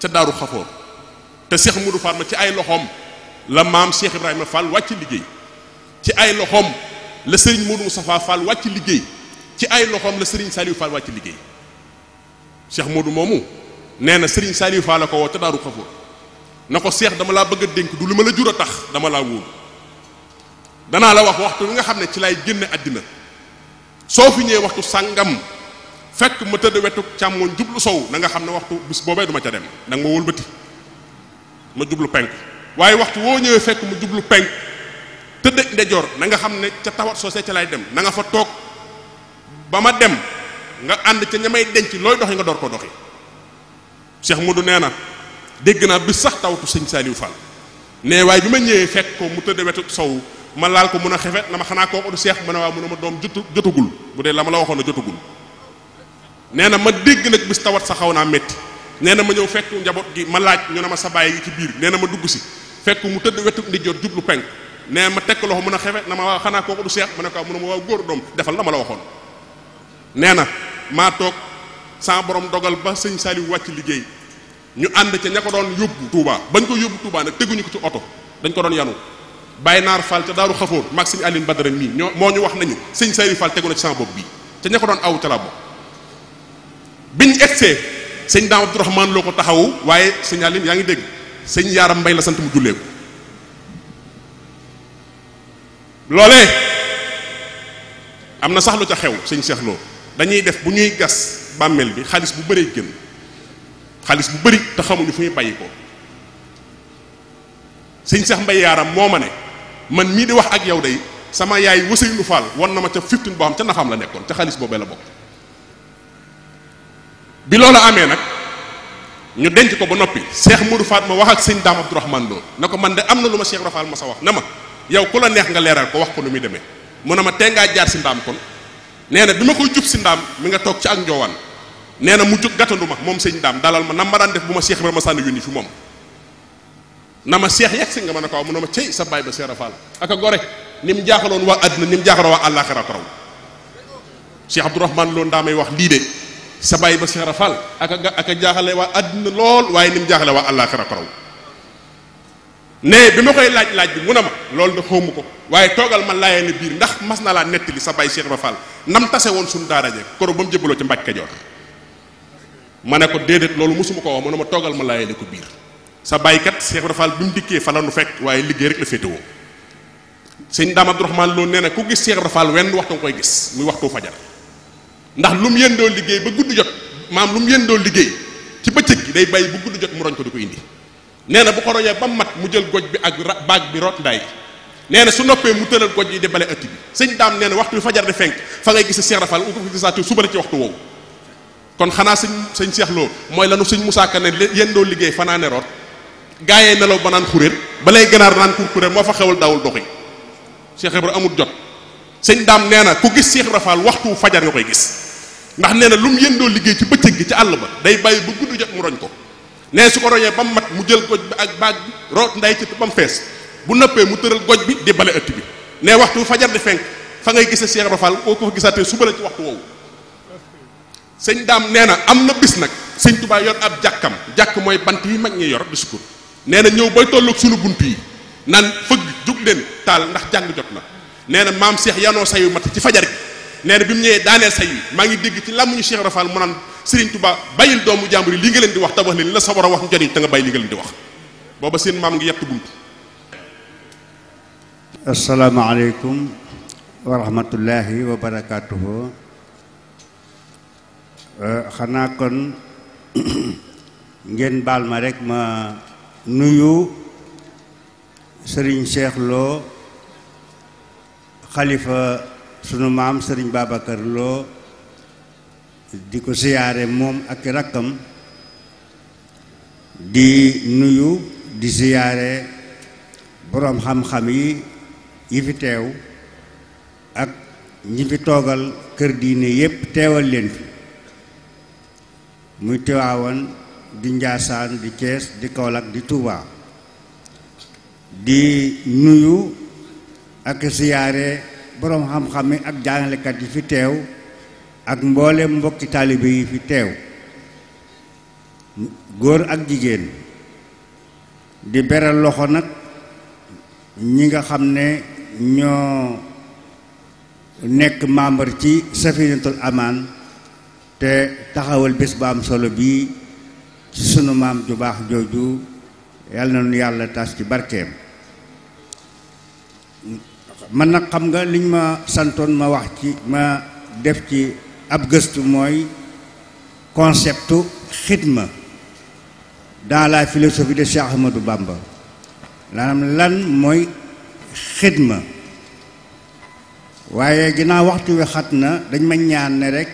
ca Daaru Xafoor te Cheikh Modou Fall ma ci ay loxoom la maam Cheikh Ibrahima Fall wàcc liggéey ci ay loxoom la Serigne Modou Moustapha Fall wàcc liggéey ci ay loxoom la Serigne Saliou Fall wàcc liggéey Cheikh Modou moomu nee na Serigne Saliou Fall la ko woo ca Daaru Xafoor na ko Cheikh dama laa bëgg a dénk du lu ma la jur a tax dama laa wóolu danaa la wax waxtu wi nga xam ne ci lay génne àddina soo fi ñëwee waxtu sàngam fekk ma tëdd wetu càmmooñ jublu sow na nga xam ne waxtu bis boobee duma ca dem da nga ma wëlbati ma jublu penk waaye waxtu woo ñëwee fekk mu jublu penk tëdd ndejoor na nga xam ne ca tawat soosee ca lay dem na nga fa toog ba ma dem nga ànd ca ña may denc looy doxi nga door ko doxi Cheikh Modou nee na dégg naa bis sax tawatu sëñ Saliou Fall ne waaye bi ma ñëwee fekk ko mu tëdd wetu sow ma laal ko mun a xefet na ma xanaa kooku du Cheikh ma ne waaw mu ne ma doom jotagul bu dee la ma la waxoon na jotagul nee na ma dégg nag bis tawat sa xaw naa métti nee na ma ñëw fekk njaboot gi ma laaj ñu ne ma sa bàyyi yi ci biir nee na ma dugg si fekk mu tëdd wetu ndijoor jublu penk nee na ma tekk loxo mun a xefet na ma waaw xanaa kooku du Cheikh ma ne ko mu ne ma waaw góor doom defal la ma la waxoon nee na maa toog sa borom dogal ba sëñ Saliou wàcc liggéey ñu ànd ca ña ko doon yóbbu Touba bañ ko yóbbu Touba nag teguñu ko ci oto dañ ko doon yanu bàyyi naar Fall ca Daaru Xafoor maag sëñ Aline Badara mii moo ñu wax nañu sëñ Saliou Fall tegu na ci sama bopp bii ca ña ko doon aw ca la bopp biñ egsee sëñ Dame Abdourahmane Lo ko taxawu waaye sëñ Aline yaa ngi dégg sëñ Yaaram Mbay la sant mu jullee ko loolee am na sax lu ca xew sëñ Cheikh Lo dañuy def bu ñuy gas bàmmeel bi xaalis bu bëree gën xaalis bu bëri te xamuñu fu muy bàyyi ko sëñ Cheikh Mbay Yaaram moo ma ne man mii di wax ak yow day sama yaay Waseynu Fall wan na ma ca 15 boo xam ca naxam la nekkoon ca xaalis boobee la bokk bi loolu amee nag ñu denc ko ba noppi Cheikh Modou Fatma wax ak sëñ Dame Abdourahmane Lo na ko man de am na lu ma Cheikh Rafal ma sa wax na ma yow ku la neex nga leeral ko wax ko nu muy demee mu ne ma tee ngaa jaar si ndaam kon nee na bi ma koy jub si ndaam mi nga toog ci ak njoowaan nee na mu jóg gàttandu ma moom sëñ Dame dalal ma nam ma daan def bu ma Cheikh Ibrahima sànni yónni fi moom na ma Cheikh yegg si nga ma ne ko mu ne ma cey sa baay ba Cheikh Rafal ak a gore ni mu jaaxaloon waa àddina ni mu jaaxaloon waa àllaaxira ko raw Cheikh Abdourahmane Lo ndaa may wax lii de sa baay ba Cheikh Rafal ak a jaaxale waa àddina lool waaye ni mu jaaxale waa àllaaxira ko raw ne bi ma koy laaj bi mu ne ma loolu da xawma ko waaye toogal ma laayee ne biir ndax mas na laa nettali sa baay Cheikh Rafal nam tase woon suñu daara je koro ba mu jëbaloo ci Mbàkke Kajoor ma ne ko déedéet loolu mosuma ko wax mu ne ma toogal ma laayee ne ko biir sa baay kat Cheikh Rafal bi mu dikkee fa la nu fekk waaye liggéey rek la féetewoo sëñ Dame Abdourahmane Lo nee na ku gis Cheikh Rafal wenn waxtu nga koy gis muy waxtu fajar ndax lu mu yëndoo liggéey ba gudd jot maam lu mu yëndoo liggéey ci bëccëg gi day bàyyi bu gudd jot mu roñ ko di ko indi nee na bu ko roñee ba mat mu jël goj bi ak baag bi root nday nee na su noppee mu tëral goj yi di bale ëtt bi sëñ daam nee na waxtu bi fajar di fenk fa ngay gis Cheikh Rafal u ko fi gisaate suba la ci waxtu woowu kon xanaa sëñ Cheikh Lo mooy lanu sëñ Moussa Ka ne yéen doo liggéey fanaane root gaayee nelaw ba naan xuréer balay ganaar naan kuréer moo fa xewal daawul doxi Cheikh Ibra amul jot sëñ daam nee na ku gis Cheikh Rafal waxtu fajar nga koy gis ndax nee na lu mu yéen doo liggéey ci bëccëg gi ci àll ba day bàyyi ba gudd jot mu roñ ko nee su ko roñee ba mu mat mu jël goj bi ak baag bi root nday ci ba mu fees bu nëppee mu tëral goj bi di bale ëtt bi nee waxtu fajar di fenk fa ngay gise Cheikh Rafal oo ko fa gisaatee suba la ci waxtu woowu sëñ daam nee na am na bis nag sëñ Tuubaa yor ab jàkk mooy bant yi mag ñi yor di sukkur nee na ñëw bay tolloog sunu bunt yi naan fëgg jug leen taal ndax jàng jot na nee na maam Cheikh yanoo sayu mat ci fajar gi nee na bi mu ñëwee daaneel say wi maa ngi dégg ci làmmuñu Cheikh Rafal mu naan Serigne Touba bàyyil doomu jàmbur yi li nga leen di wax te wax leen li la sa war a wax njëriñ te nga bàyyi li nga leen di wax booba seen maam ngi yett bunt. asalaamaaleykum wa rahmatullahi wa barakaatuhu. xanaa kon ngeen baal ma rek ma nuyu Serigne Cheikh Lo xalifa sunu maam Serigne Babacar Lo di ko siyaare moom ak rakkam di nuyu di siyaare boroom xam-xam yi fi teew ak ñi fi toogal kër diine yépp teewal leen fi muy Tiwaawan di Njaasaan di Cees di Kaolack di Touba di nuyu ak siyaare boroom xam-xam yi ak jàngalekat yi fi teew ak mboolem mbokki taalibe yi fi teew góor ak jigéen di beral loxo nag ñi nga xam ne ñoo nekk membre ci Safinatul Amaan te taxawal bés bu am solo bii ci sunu maam ju baax jooju yàlla na nu yàlla tas ci barkeem. man nag xam nga liñ ma santoon ma wax ci ma def ci ab gëstu mooy conceptu xidma dans la philosophie de Cheikh Ahmadou Bamba lan mooy xidma waaye ginnaaw waxtu wi xat na dañ ma ñaan ne rek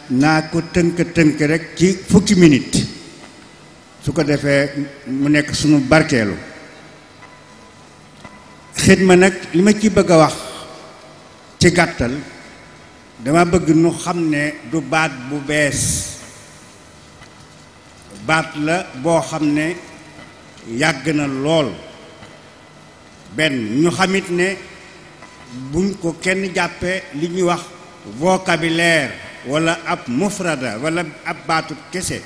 naa ko tënk rek ci fukki minute su ko defee mu nekk sunu barkeelu. xidma nag li ma ci bëgg a wax ci gàttal dama bëgg nu xam ne du baat bu bees baat la boo xam ne yàgg na lool benn ñu xamit ne buñ ko kenn jàppee li ñuy wax vocabulaire walla ab mufrada walla ab baatu kese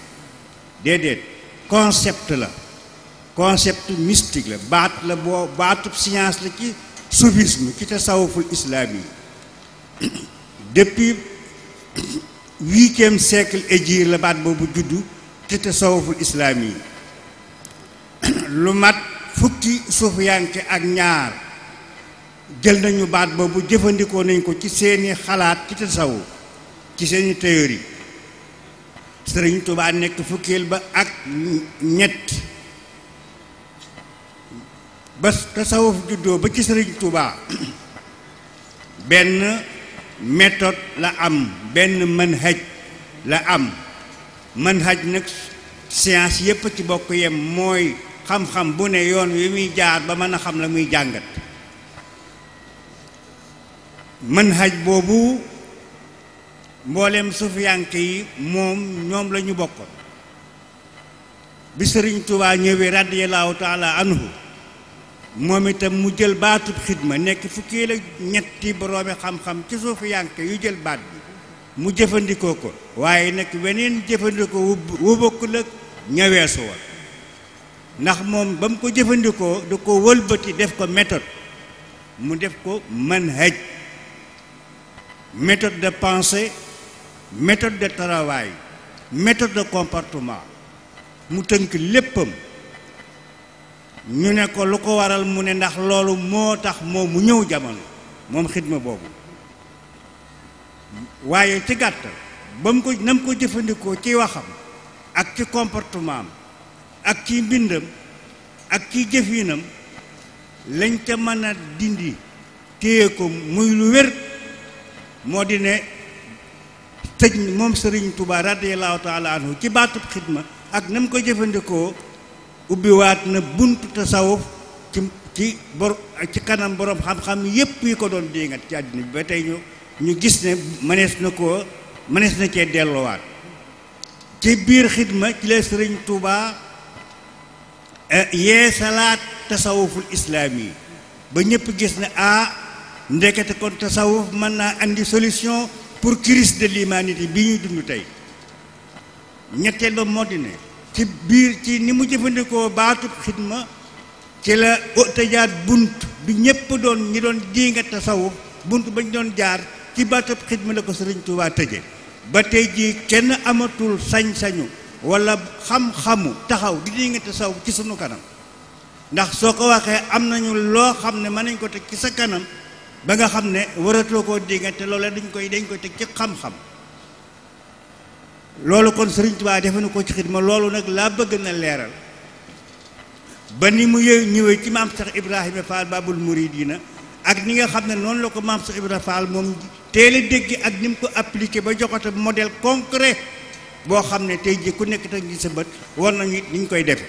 déedéet concept la concept mystique la baat la boo baatub science la ci soufisme ci tasawuful islaam yi depuis 8e siècle hégire la baat boobu juddu ci tasawuful islaam yi lu mat fukki suufiyanke ak ñaar jël nañu baat boobu jëfandikoo nañ ko ci seeni xalaat ci tasawuf ci seeni théorie Sëriñ Tuubaa nekk fukkeel ba ak ñett ba tasawuf juddoo ba ci Sëriñ Tuubaa benn méthode la am benn manhaj la am manhaj nag science yépp ci bokk yem mooy xam-xam bu ne yoon wi muy jaar ba mën a xam la muy jàngat manhaj boobu mboolem sufiyanke yi ñoom la ñu bokkoon bi Sëriñ Tuubaa ñëwee radiyallahu taala anhu moom itam mu jël baatub xidma nekk fukki la ñetti boroomi xam-xam ci sufiyanke yu jël baat bi mu jëfandikoo ko waaye nag weneen jëfandikoo wu bokkul ak ñaweesu wa ndax moom ba mu ko jëfandikoo da ko wëlbati def ko méthode mu def ko manhaj méthode de pensée méthode de travail méthode de comportement mu tënk léppam ñu ne ko lu ko waral mu ne ndax loolu moo tax moom mu ñëw jamono moom xidma boobu waaye ci gàttal ba mu ko na mu ko jëfandikoo ci waxam ak ci comportement am ak ci mbindam ak ci jëfinam lañ ca mën a dindi téye ko muy lu wér moo di ne tëj moom Sëriñ Tuubaa radiyallahu taala anhu ci baatub xidma ak na mu ko jëfandikoo ubbiwaat na buntu tasawuf ci kanam borom xam-xam yépp yi ko doon déngat ci àddina bi ba tey ñu gis ne mënees na cee delloowaat ci biir xidma ci la Sëriñ Tuubaa yeesalaat tasawuful islaam yi ba ñëpp gis ne ndekete kon tasawuf mën naa andi solution pour crise de l'humanité bi ñuy dund tey ñetteel ba moo di ne ci biir ci ni mu jëfandikoo baatub xidma ci la tëjaat bunt bi ñëpp ñi doon dinga tasawuf bunt bañ doon jaar ci baatub xidma la ko Sëriñ Tuubaa tëje ba tey jii kenn amatul sañ-sañu wala xam-xamu taxaw di dinga tasawuf ci sunu kanam ndax soo ko waxee am nañu loo xam ne mën nañ ko teg ci sa kanam ba nga xam ne waratoo koo dinga te loolu dañ koy teg ci xam-xam loolu kon Sëriñ Tuubaa defe na ko ci xidma loolu nag laa bëgg na leeral ba ni mu ñëwee ci maam Cheikh Ibrahima Fall Babul Mouridina ak ni nga xam ne noonu la ko maam Cheikh Ibrahima Fall moom teel a dégg ak ni mu ko appliqué ba joxate modèle concret boo xam ne tey jii ku nekk teg ci sa bët war nañu ni ñu koy defe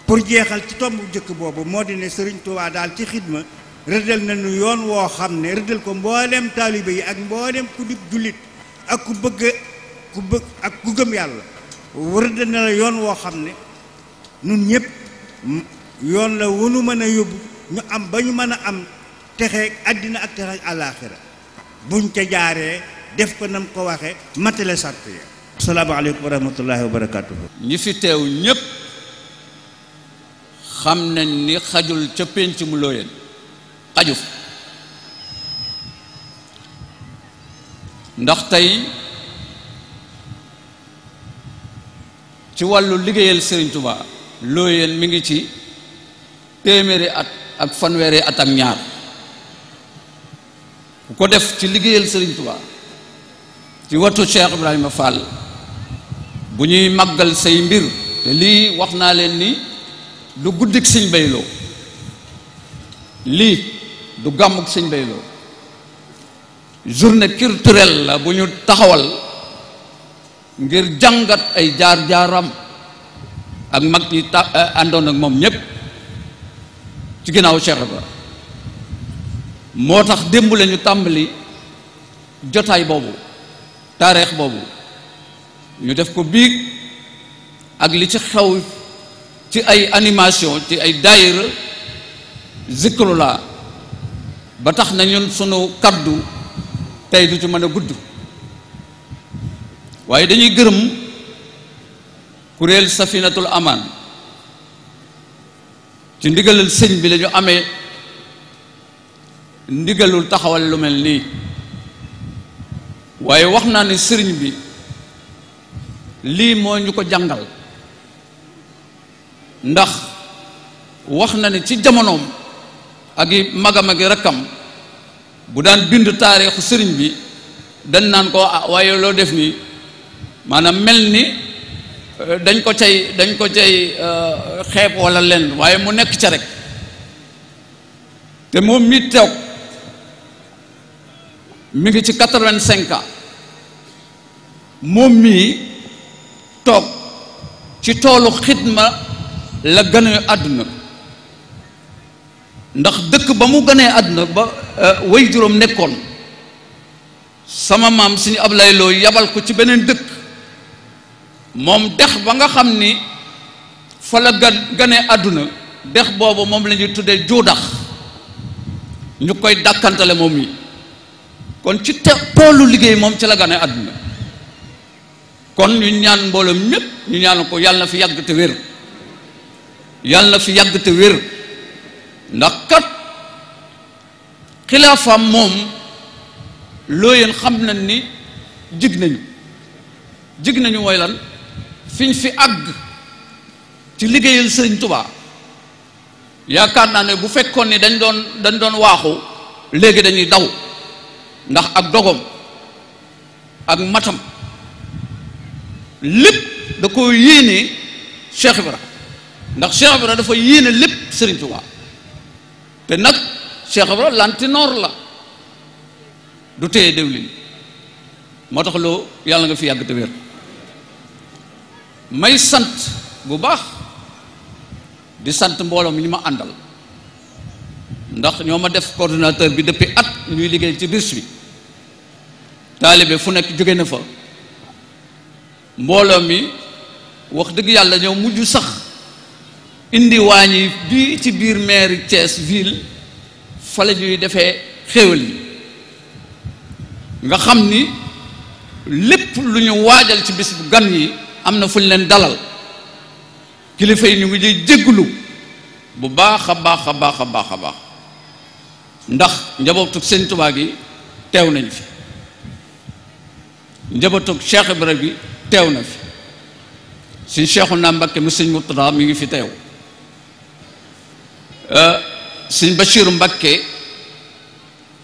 pour jeexal ci tomb jëkk boobu moo di ne Sëriñ Tuubaa daal ci xidma rëddal nañu yoon woo xam ne rëddal ko mboolem taalibe yi ak mboolem ku di jullit ak ku bëgg ak ku gëm yàlla rëddal na la yoon woo xam ne nun ñëpp yoon la wunu mën a yóbbu ñu am ba ñu mën a am texe àddina ak texe àllaaxira buñ ca jaaree def ko nam ko waxe matale sart ya asalaamaaleykum wa rahmatullahi wa barakaatuhu. ñi fi teew ñépp xam nañ ni xajul ca pénc mu looyeen xaju ndax tey ci wàllu liggéeyal Sëriñ Tuubaa looyeen mi ngi ci téeméeri at ak fanweeri at ak ñaar ku ko def ci liggéeyal Sëriñ Tuubaa ci watu Cheikh Ibrahima Fall bu ñuy màggal say mbir te lii wax naa leen ni du guddik Sëñ Bayloo lii du gàmmuk Sëñ Bayloo journée culturelle la bu ñu taxawal ngir jàngat ay jaar-jaaram ak mag ñi àndoon ak moom ñépp ci ginnaaw Cheikh Ibra moo tax démb la ñu tàmbali jotaay boobu taarix boobu ñu def ko biig ak li ci xew ci ay animation ci ay daayira zikrullah ba tax na ñun sunu kaddu tey du ci mën a gudd waaye dañuy gërëm kuréel Safinatul Amaan ci ndigalal sëñ bi la ñu amee ndigalul taxawal lu mel nii waaye wax naa ne sëriñ bi lii moo ñu ko jàngal ndax wax na ne ci jamonoom ak i magam ak i rakkam bu daan bind taarixu sëriñ bi dañ naan ko waaye loo def nii maanaam mel ni dañ ko cay xeeb walla lenn waaye mu nekk ca rek te moom mi toog mi ngi ci 85 ans moom mii toog ci toolu xidma la gënee àdduna ndax dëkk ba mu gënee àdduna ba way juróom nekkoon sama maam suñu Ablaye Lo yabal ko ci beneen dëkk moom dex ba nga xam ni fa la gënee àdduna dex boobu moom la ñuy tuddee juudax ñu koy dàkkantale moom yi kon ci toolu liggéey moom ci la gënee àdduna kon ñu ñaan mbooloo ñépp ñu ñaan ko yàlla na fi yàgg te wér yàlla na fi yàgg te wér ndax kat xilaafaam moom loo yéen xam nañ ni jig nañu mooy lan fiñ fi àgg ci liggéeyal Sëriñ Tuubaa yaakaar naa ne bu fekkoon ni dañ doon waaxu léegi dañuy daw ndax ak dogom ak matam lépp da ko yéene Cheikh Ibra ndax Cheikh Ibra dafa yéene lépp Serigne Touba te nag Cheikh Ibra lantinoor la du téye déwlin moo tax loo yàlla nga fi yàgg te wér may sant bu baax di sant mbooloo mi ñu ma àndal ndax ñoo ma def coordinateur bi depuis at ñuy liggéey ci bis bi taalibe fu nekk jóge na fa mbooloo mi wax dëgg yàlla ñoo mujj sax indi waañi bi ci biir mairie Thiès ville fa la ñuy defee xéewal yi nga xam ni lépp lu ñu waajal ci bis bu gan yi am na fu ñu leen dalal kilifa yi ñu ngi lay jégglu bu baax a baax a baax a baax a baax ndax njabootu Sëñ Tuubaa gi teew nañ fi njabootu Cheikh Ibra bi teew na fi Sëñ Cheikhouna Mbacké mu Sëñ Murtada mi ngi fi teew Sëñ Bachiru Mbacké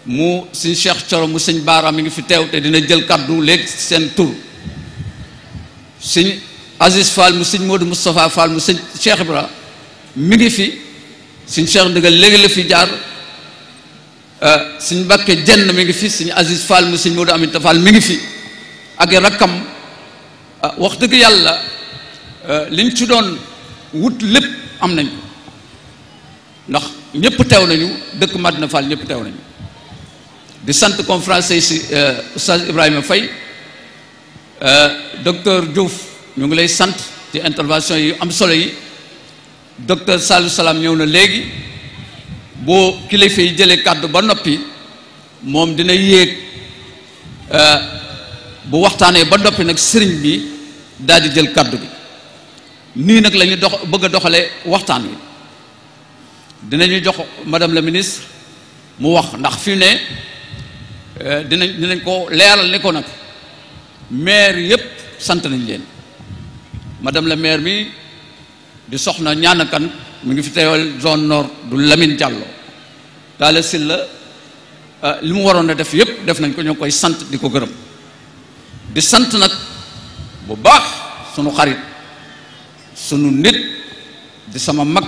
mu Sëñ Cheikh Thioro mu Sëñ Baara mi ngi fi teew te dina jël kaddu léegi seen tur Sëñ Aziz Fall mu Sëñ Modou Moustapha Fall mu Sëñ Cheikh Ibra mi ngi fi Sëñ Cheikh Ndigal léegi la fi jaar Sëñ Mbacké Jenn mi ngi fi Sëñ Aziz Fall mu Sëñ Modou Aminta Fall mi ngi fi ak rakkam wax dëgg yàlla liñ ci doon wut lépp am nañ ko ndax ñëpp teew nañu dëkk Madina Fall ñëpp teew nañu di sant conférence si Oustaz Ibrahima Faye docteur Diouf ñu ngi lay sant ci intervention yi am solo yi docteur Salou Salam ñëw na léegi boo kilifa yi jëlee kàddu ba noppi moom dina yéeg bu waxtaanee ba noppi nag sëriñ bi daal di jël kàddu bi nii nag la ñu bëgg a doxalee waxtaan wi dinañu jox madame la ministre mu wax ndax fi ne dinañ ko leeral ne ko nag maire yépp sant nañ leen madame la maire mi di soxna ñaanakan mu ngi fi teewal zone nord du Lamine Diallo Talla Sylla li mu waroon a def yépp def nañ ko ñoo koy sant di ko gërëm di sant nag bu baax sunu xarit sunu nit di sama mag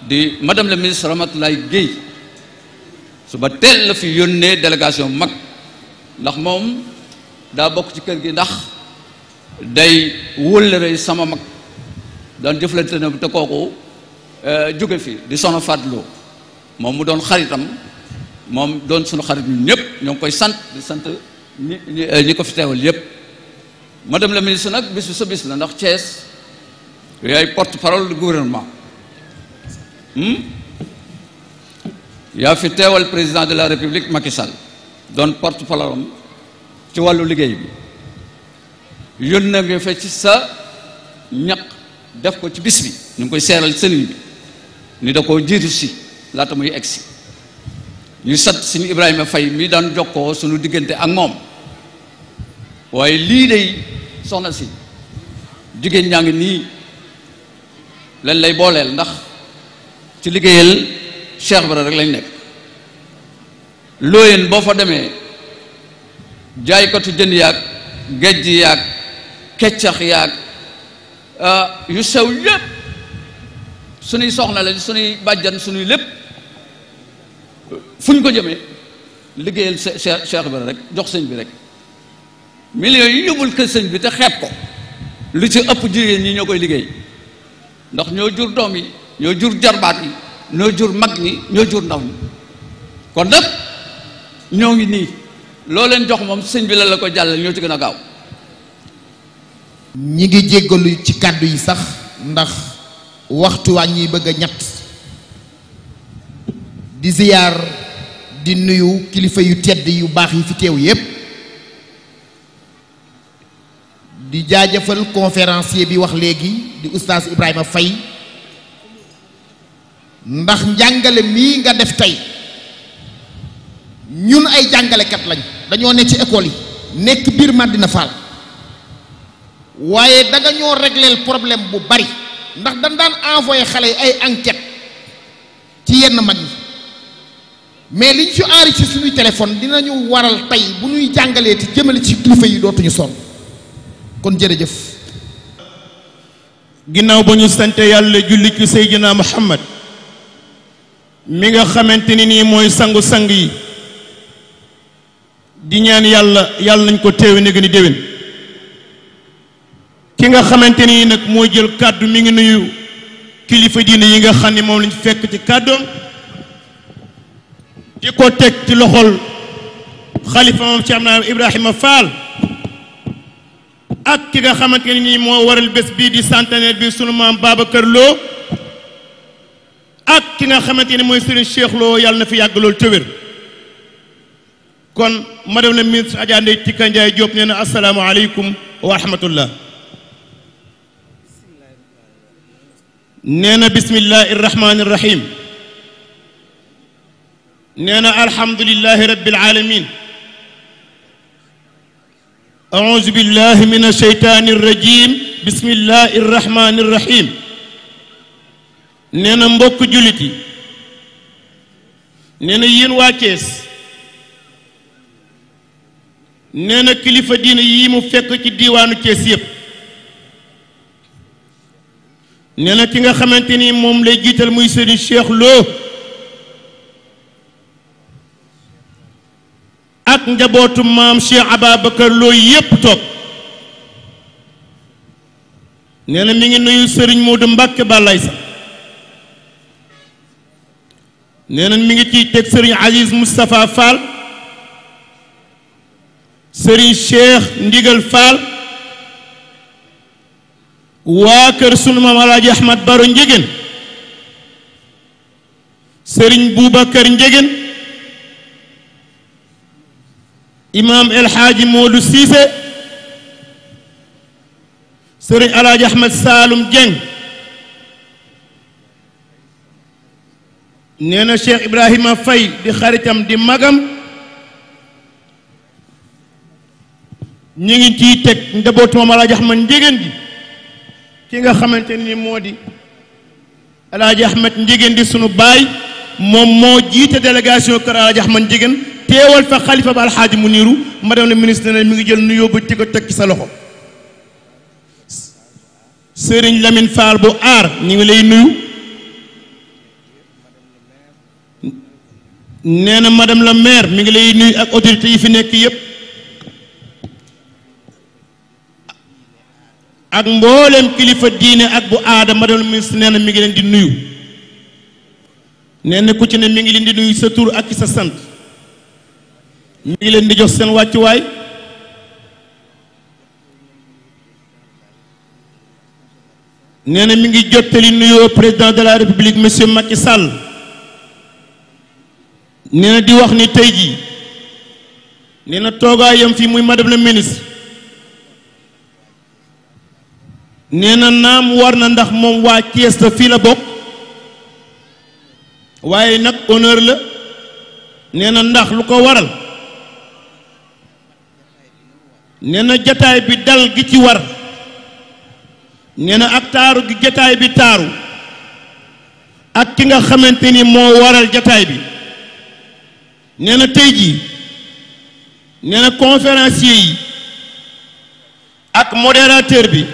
di madame la ministre Ramatoulaye Guèye suba teel la fi yónnee délégation mag ndax moom daa bokk ci kër gi ndax day wóllëre sama mag daan jëflante na te kooku jóge fi di sono fàttaloo moom mu doon xaritam moom doon sunu xarit ñun ñëpp ñoo ngi koy sant di sant ñi ko fi teewal yëpp madame la ministre nag bis bi sa bis la ndax Thiès yaay porte-parole du gouvernement yaa fi teewal président de la république Macky Sall doon porte-parole ci wàllu liggéey bi yónnee nga fa ci sa ñaq def ko ci bis bi ñu ngi koy seeral sëriñ bi ni da koo jiitu si laata muy egsi ñu sant suñu Ibrahima Faye mi daan jokkoo suñu diggante ak moom waaye lii day soxna si jigéen ñaa ngi nii leen lay booleel ndax ci liggéeyal Cheikh Bara rek lañ nekk looyeen boo fa demee jaaykatu jën yaag géej yaag keccax yaag yu sew yépp suñuy soxna lañ suñuy bàjjan suñuy lépp fu ñu ko jëmee liggéeyal Cheikh Bara rek jox sëñ bi rek millions yi yóbbul kër sëñ bi te xeeb ko lu ci ëpp jigéen ñi ñoo koy liggéey ndax ñoo jur doom yi ñoo jur jarbaat yi ñoo jur mag ñi ñoo jur ndaw ñi kon nag ñoo ngi nii loo leen jox moom sëñ bi la ko jàllale ñoo ci gën a gaaw. ñi ngi jéggalu ci kàddu yi sax ndax waxtu waa ñuy bëgg a ñett di ziyaar di nuyu kilifa yu tedd yu baax yi fi teew yépp di jaajëfal conférencier bi wax léegi di oustaz Ibrahima Faye ndax njàngale mii nga def tey ñun ay jàngalekat lañ dañoo ne ci école yi nekk biir Madina Fall waaye danga ñoo régleel problème bu bari ndax dañ daan envoyé xale yi ay enquête ci yenn mag ñi mais liñ fi enregistré suñuy téléphone dinañu waral tey bu ñuy jàngalee te jëmale ci kilifa yi dootuñu sonn kon jërëjëf ginnaaw ba ñu sante yàlla julli ci Seydina Muhammad mi nga xamante ni nii mooy sangu-sang yi di ñaan yàlla nañ ko teewe ne gën a déwén ki nga xamante ni nag moo jël kàddu mi ngi nuyu kilifa diine yi nga xam ne moom lañ fekk ci kàddoom di ko teg ci loxol xalifa moom Cheikh Ibrahima Fall ak ki nga xamante ne nii moo waral bés bii di centenaire bi sunu maam Babacar Lo ak ki nga xamante ne mooy Serigne Cheikh Lo yàlla na fi yàgg loolu te wér kon madame la ministre Adja Ndeye Tika Ndiaye Diop nee na asalaamaaleykum wa rahmatullah nee na bismillahi rahmaani rahim nee na alhamdulillahi rabbil alamin أعوذ بالله من الشيطان الرجيم بسم الله الرحمن الرحيم نينا مبوك جوليتي نينا يين وا Thiès نينا كليفا دين يي مو فك ci diwanu Thiès yépp نينا كيغا خامتيني موم lay jital muy Serigne Cheikh Lo ak njabootu maam Cheikh Ababacar Lo yépp toog nee na mi ngi nuyu Serigne Modou Mbacke Balaye sax nee na mi ngi ciy teg Serigne Aziz Moustapha Fall Serigne Cheikh Ndigal Fall waa kër sunu maam Alaaji Ahmad Baro Njegen Serigne Boubacar Njegen imam El Hadji Modou Cissé Serigne Alaaji Ahmed Saloum Dieng nee na Cheikh Ibrahima Faye di xaritam di magam ñu ngi ciy teg njabootu moom Alaaji Ahmed Njegen gi ki nga xamante ni moo di Alaaji Ahmed Njegen di sunu baay moom moo jiite délégation kër Alaaji Ahmed Njegen teewal fa xalifa ba alxaaji Muniru madame la ministre ne mi ngi jël nuyoo ba di ko teg ci sa loxo Serigne Lamine Fall bu aar ñu ngi lay nuyu nee na madame la maire mi ngi lay nuyu ak autorité yi fi nekk yépp ak mboolem kilifa diine ak bu aada madame la ministre nee na mi ngi leen di nuyu nee na ku ci ne mi ngi leen di nuyu sa tur ak sa sant mi ngi leen di jox seen wàccuwaay nee na mi ngi jottali nuyoo président de la république monsieur Macky Sall nee na di wax ni tey jii nee na toogaayam fii muy madame la ministre nee na naam war na ndax moom waa Thiès la fii la bokk waaye nag honneur la nee na ndax lu ko waral nee na jataay bi dal gi ci war nee na ak taaru gi jataay bi taaru ak ki nga xamante ni moo waral jataay bi nee na tey jii nee na conférencier yi ak modérateur bi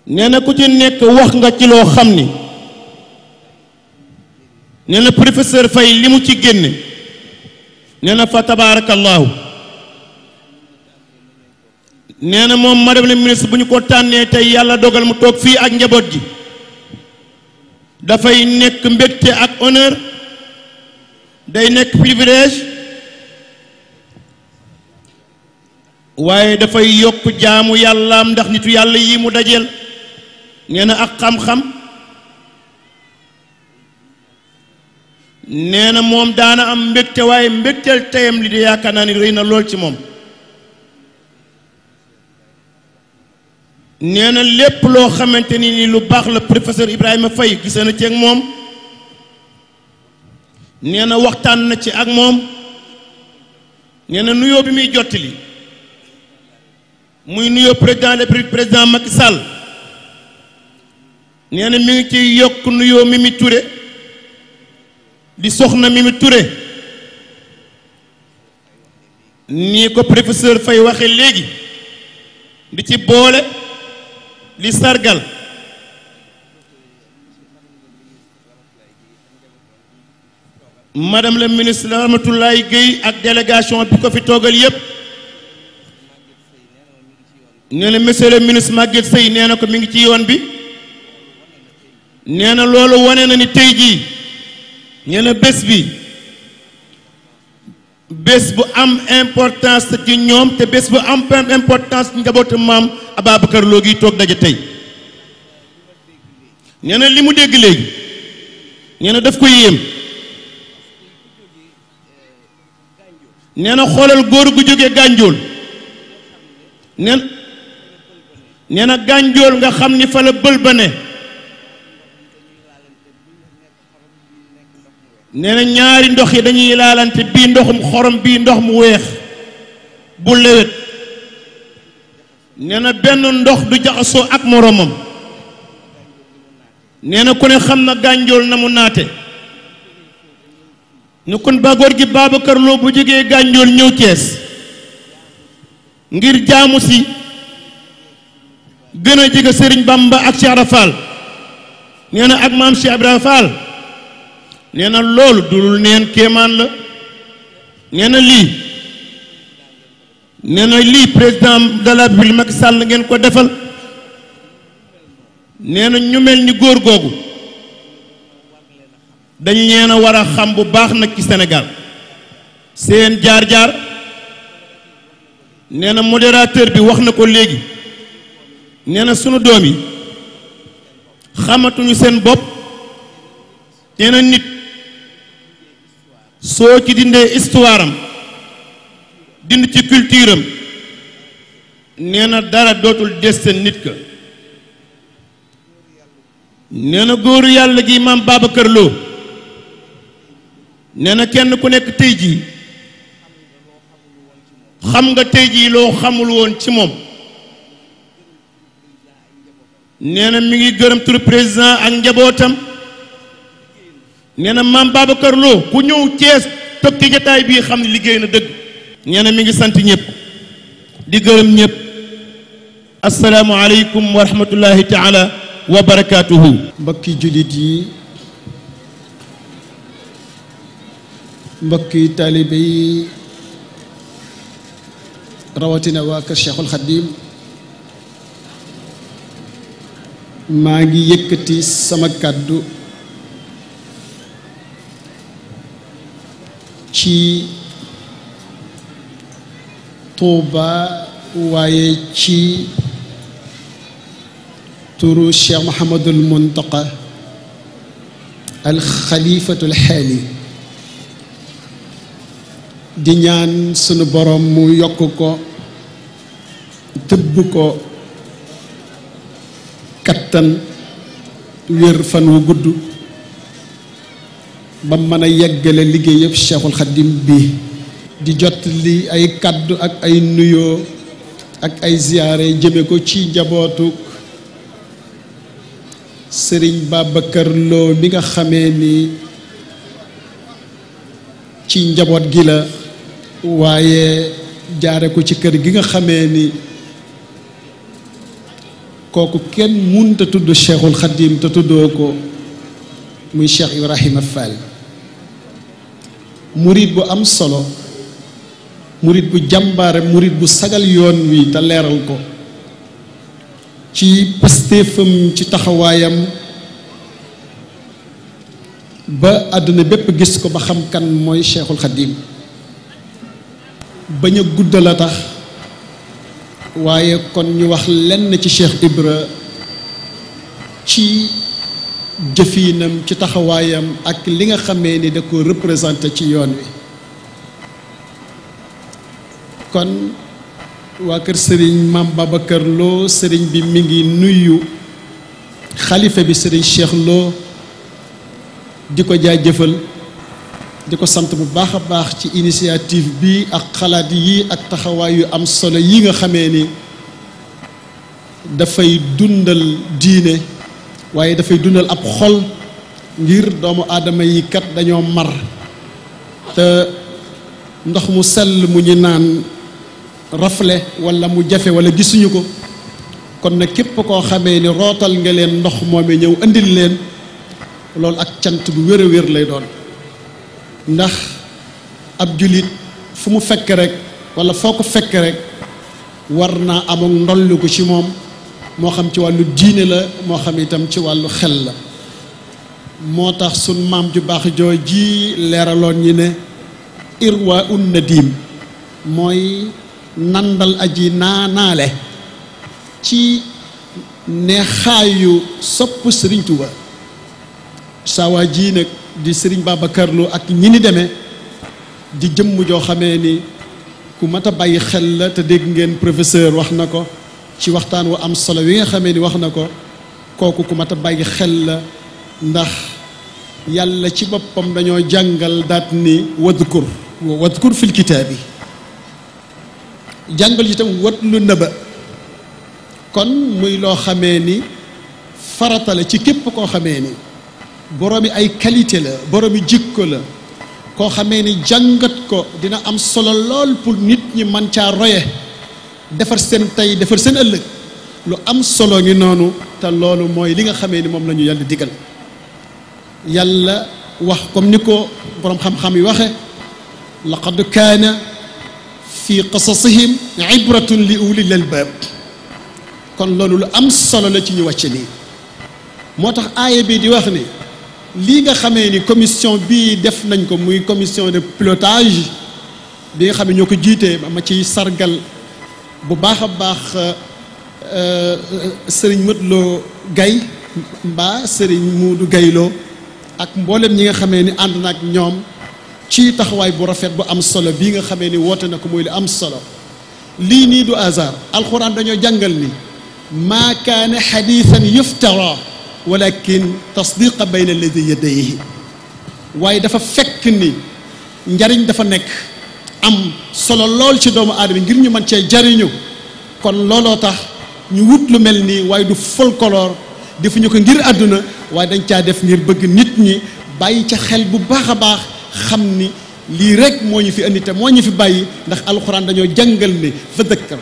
nee na ku ci nekk wax nga ci loo xam ni nee na professeur Faye li mu ci génne nee na fa tabaarakallaahu nee na moom madame la ministre bu ñu ko tànnee tey yàlla dogal mu toog fii ak njaboot gi dafay nekk mbégte ak honneur day nekk privilège waaye dafay yokk jaamu yàllaam ndax nitu yàlla yi mu dajeel nee na ak xam-xam nee na moom daana am mbégte waaye mbégteel teyam li di yaakaar naa ni rëy na lool ci moom nee na lépp loo xamante ni lu baax la professeur Ibrahima Faye gisee na ci ak moom nee na waxtaan na ci ak moom nee na nuyoo bi muy jottali muy nuyoo président de la République président Macky Sall nee na mi ngi ciy yokk nuyoo Mimi Touré di soxna Mimi Touré nii ko professeur Faye waxe léegi di ci boole li sargal madame la ministre Ramatoulaye Gueye ak délégation bi ko fi toogal yépp nee na monsieur le ministre Maguette Seye nee na ko mi ngi ci yoon bi nee na loolu wane na ni tey jii nee na bés bi bés bu am importance ci ñoom te bés bu am importance njabootu maam Ababacar Lo gi toog daje tey nee na li mu dégg léegi nee na daf ko yéem nee na xoolal góor gu jógee gànjool nee na gànjool nga xam ni fa la bël ba ne nee na ñaari ndox yi dañuy laalante bii ndoxum xorom bii ndox mu weex bu lewet nee na benn ndox du jaxasoo ak moroomam nee na ku ne xam na gànjool na mu naate ñu kon ba góor gi Babacar Lo bu jógee gànjool ñëw Cees ngir jaamu si gën a jege Sëriñ Bamba ak Cheikh Ibra Fall nee na ak maam Cheikh Ibra Fall nee na loolu dul neen kéemaan la nee na lii président de la République Macky Sall ngeen ko defal nee na ñu mel ni góor googu dañ leen a war a xam bu baax nag ci Sénégal seen jaar-jaar nee na modérateur bi wax na ko léegi nee na sunu doom yi xamatuñu seen bopp nee na nit soo ci dindee histoire am dind ci culture am nee na dara dootul des seen nit ka nee na góoru yàlla gi maam Babacar Lo nee na kenn ku nekk tey jii xam nga tey jii loo xamul woon ci moom nee na mi ngi gërëm turu président ak njabootam nee na maam Babacar Lo ku ñëw Cees toog ci jataay bii xam ne liggéey na dëgg nee na mi ngi sant ñëpp di gërëm ñëpp asalaamualeykum wa rahmatullahi taala wa barakaatuhu. mbokki jullit yi mbokki taalibe yi rawatina waa kër Cheikhul Khadim maa ngi yëkkati sama kàddu ci Tuuba waaye ci turu Cheikh Mouhamadul Muntaqa al xalifatul xaali di ñaan sunu borom mu yokk ko tëbb ko kattan wér fan wu gudd ba mën a yeggale liggéey yëpp Cheikhul Khadim bi di jot li ay kàddu ak ay nuyoo ak ay ziyaare jëme ko ci njabootuk Sëriñ Babacar Lo mi nga xamee ni ci njaboot gi la waaye jaare ko ci kër gi nga xamee ni kooku kenn munta tudd Cheikhul Khadim te tuddoo ko muy Cheikh Ibrahima Fall murit bu am solo murit bu jàmbaare murit bu sagal yoon wi te leeral ko ci pastéefam ci taxawaayam ba àdduna bépp gis ko ba xam kan mooy Cheikhul Khadim bañ a guddal a tax waaye kon ñu wax lenn ci Cheikh Ibra ci jëfinam ci taxawaayam ak li nga xamee ni da ko représenté ci yoon wi kon waa kër sëriñ Maam Babacar Lo sëriñ bi mi ngi nuyu xalifa bi sëriñ Cheikh Lo di ko jaajëfal di ko sant bu baax a baax ci initiative bi ak xalaat yi ak taxawaay yu am solo yi nga xamee ni dafay dundal diine waaye dafay dundal ab xol ngir doomu aadama yi kat dañoo mar te ndox mu sell mu ñu naan rafle wala mu jafe wala gisuñu ko kon nag képp koo xamee ni rootal nga leen ndox moom ñëw andil leen loolu ak cant gu wér a wér lay doon ndax ab julit fu mu fekk rek wala foo ko fekk rek war naa am ak ndollu ko ci moom moo xam ci wàllu diine la moo xam itam ci wàllu xel la moo tax sun maam ju baax joo ji leeraloon ñi ne irwa un nadim mooy nandal aji naanaale ci neexaayu sopp Sëriñ Tuuba sawaa ji nag di Sëriñ Babacar Lo ak ñi ni demee di jëmm joo xamee ni ku mat a bàyyi xel la te dégg ngeen professeur wax na ko ci waxtaan wu am solo wi nga xamee ni wax na ko kooku ku mat a bàyyi xel la ndax yàlla ci boppam dañoo jàngal daat ni wadkur fil kitaabi jàngal ci tam watlu nëba kon muy loo xamee ni farata la ci képp koo xamee ni boroomi ay qualité la boroomi jikko la koo xamee ni jàngat ko dina am solo lool pour nit ñi man caa roye defar seen tey defar seen ëllëg lu am solo ngi noonu te loolu mooy li nga xamee ni moom la ñu yàlla digal yàlla wax comme ni ko boroom xam-xam yi waxe laqad kaana fi qasasihim ibratun li ulil albaab kon loolu lu am solo la ci ñu wàcce nii moo tax aaya bi di wax ni lii nga xamee ni commission bii def nañ ko muy commission de pilotage bi nga xam ne ñoo ko jiitee ma ciy sargal bu baax a baax sëriñ Modou Gaye mbaa sëriñ Modou Gayloo ak mboolem ñi nga xamee ni ànd na ak ñoom ci taxawaay bu rafet bu am solo bii nga xamee ni woote na ko muy lu am solo lii nii du hasard alxuraan dañoo jàngal ni maa kaana xadiisan yuftara walakin tasdiqa bayna alladi yadayhi waaye dafa fekk ni njariñ dafa nekk am solo lool ci doomu aadama ngir ñu mën cee jariñu kon looloo tax ñu wut lu mel nii waaye du folklore defuñu ko ngir àdduna waaye dañ caa def ngir bëgg nit ñi bàyyi ca xel bu baax a baax xam ni lii rek moo ñu fi andi te moo ñu fi bàyyi ndax alxuraan dañoo jàngal ni fa dakkar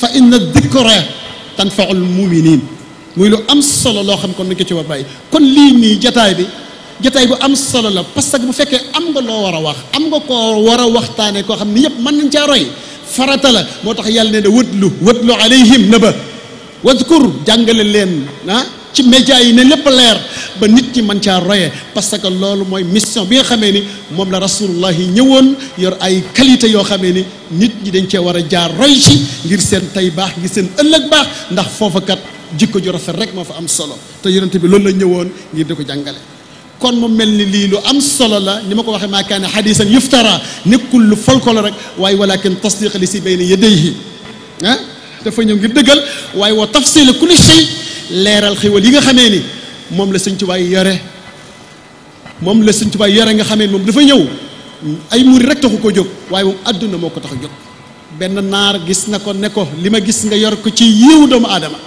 fa inna dikra tanfaul muminin muy lu am solo loo xam kon nañ ko ci war bàyyi kon lii nii jataay bu am solo la parce que bu fekkee am nga loo war a wax am nga koo war a waxtaane koo xam ni yëpp mën nañ caa roy farata la moo tax yàlla ne ne wëtlu alayhim na ba wadkur jàngale leen ci média yi ne lépp leer ba nit ñi mën caa roye parce que loolu mooy mission bi nga xamee ni moom la rasulullah yi ñëwoon yor ay qualité yoo xamee ni nit ñi dañ cee war a jaar roy ci ngir seen tey baax ngir seen ëllëg baax ndax foofa kat jikko ju rafet rek moo fa am solo te yonent bi loolu la ñëwoon ngir di ko jàngale kon mu mel ni lii lu am solo la ni ma ko waxee maa kaana hadiisan yuftara nekkul lu folklore rek waaye walakin tasdiq li si bayna yadayhi dafa ñëw ngir dëggal waaye wa tafsila kulli shay leeral xéwal yi nga xamee ni moom la Sëñ Tuubaa yore nga xamee ni moom dafa ñëw ay muri rek taxu ko jóg waaye moom àdduna moo ko tax a jóg benn naar gis na ko ne ko li ma gis nga yor ko ci yiwu doomu aadama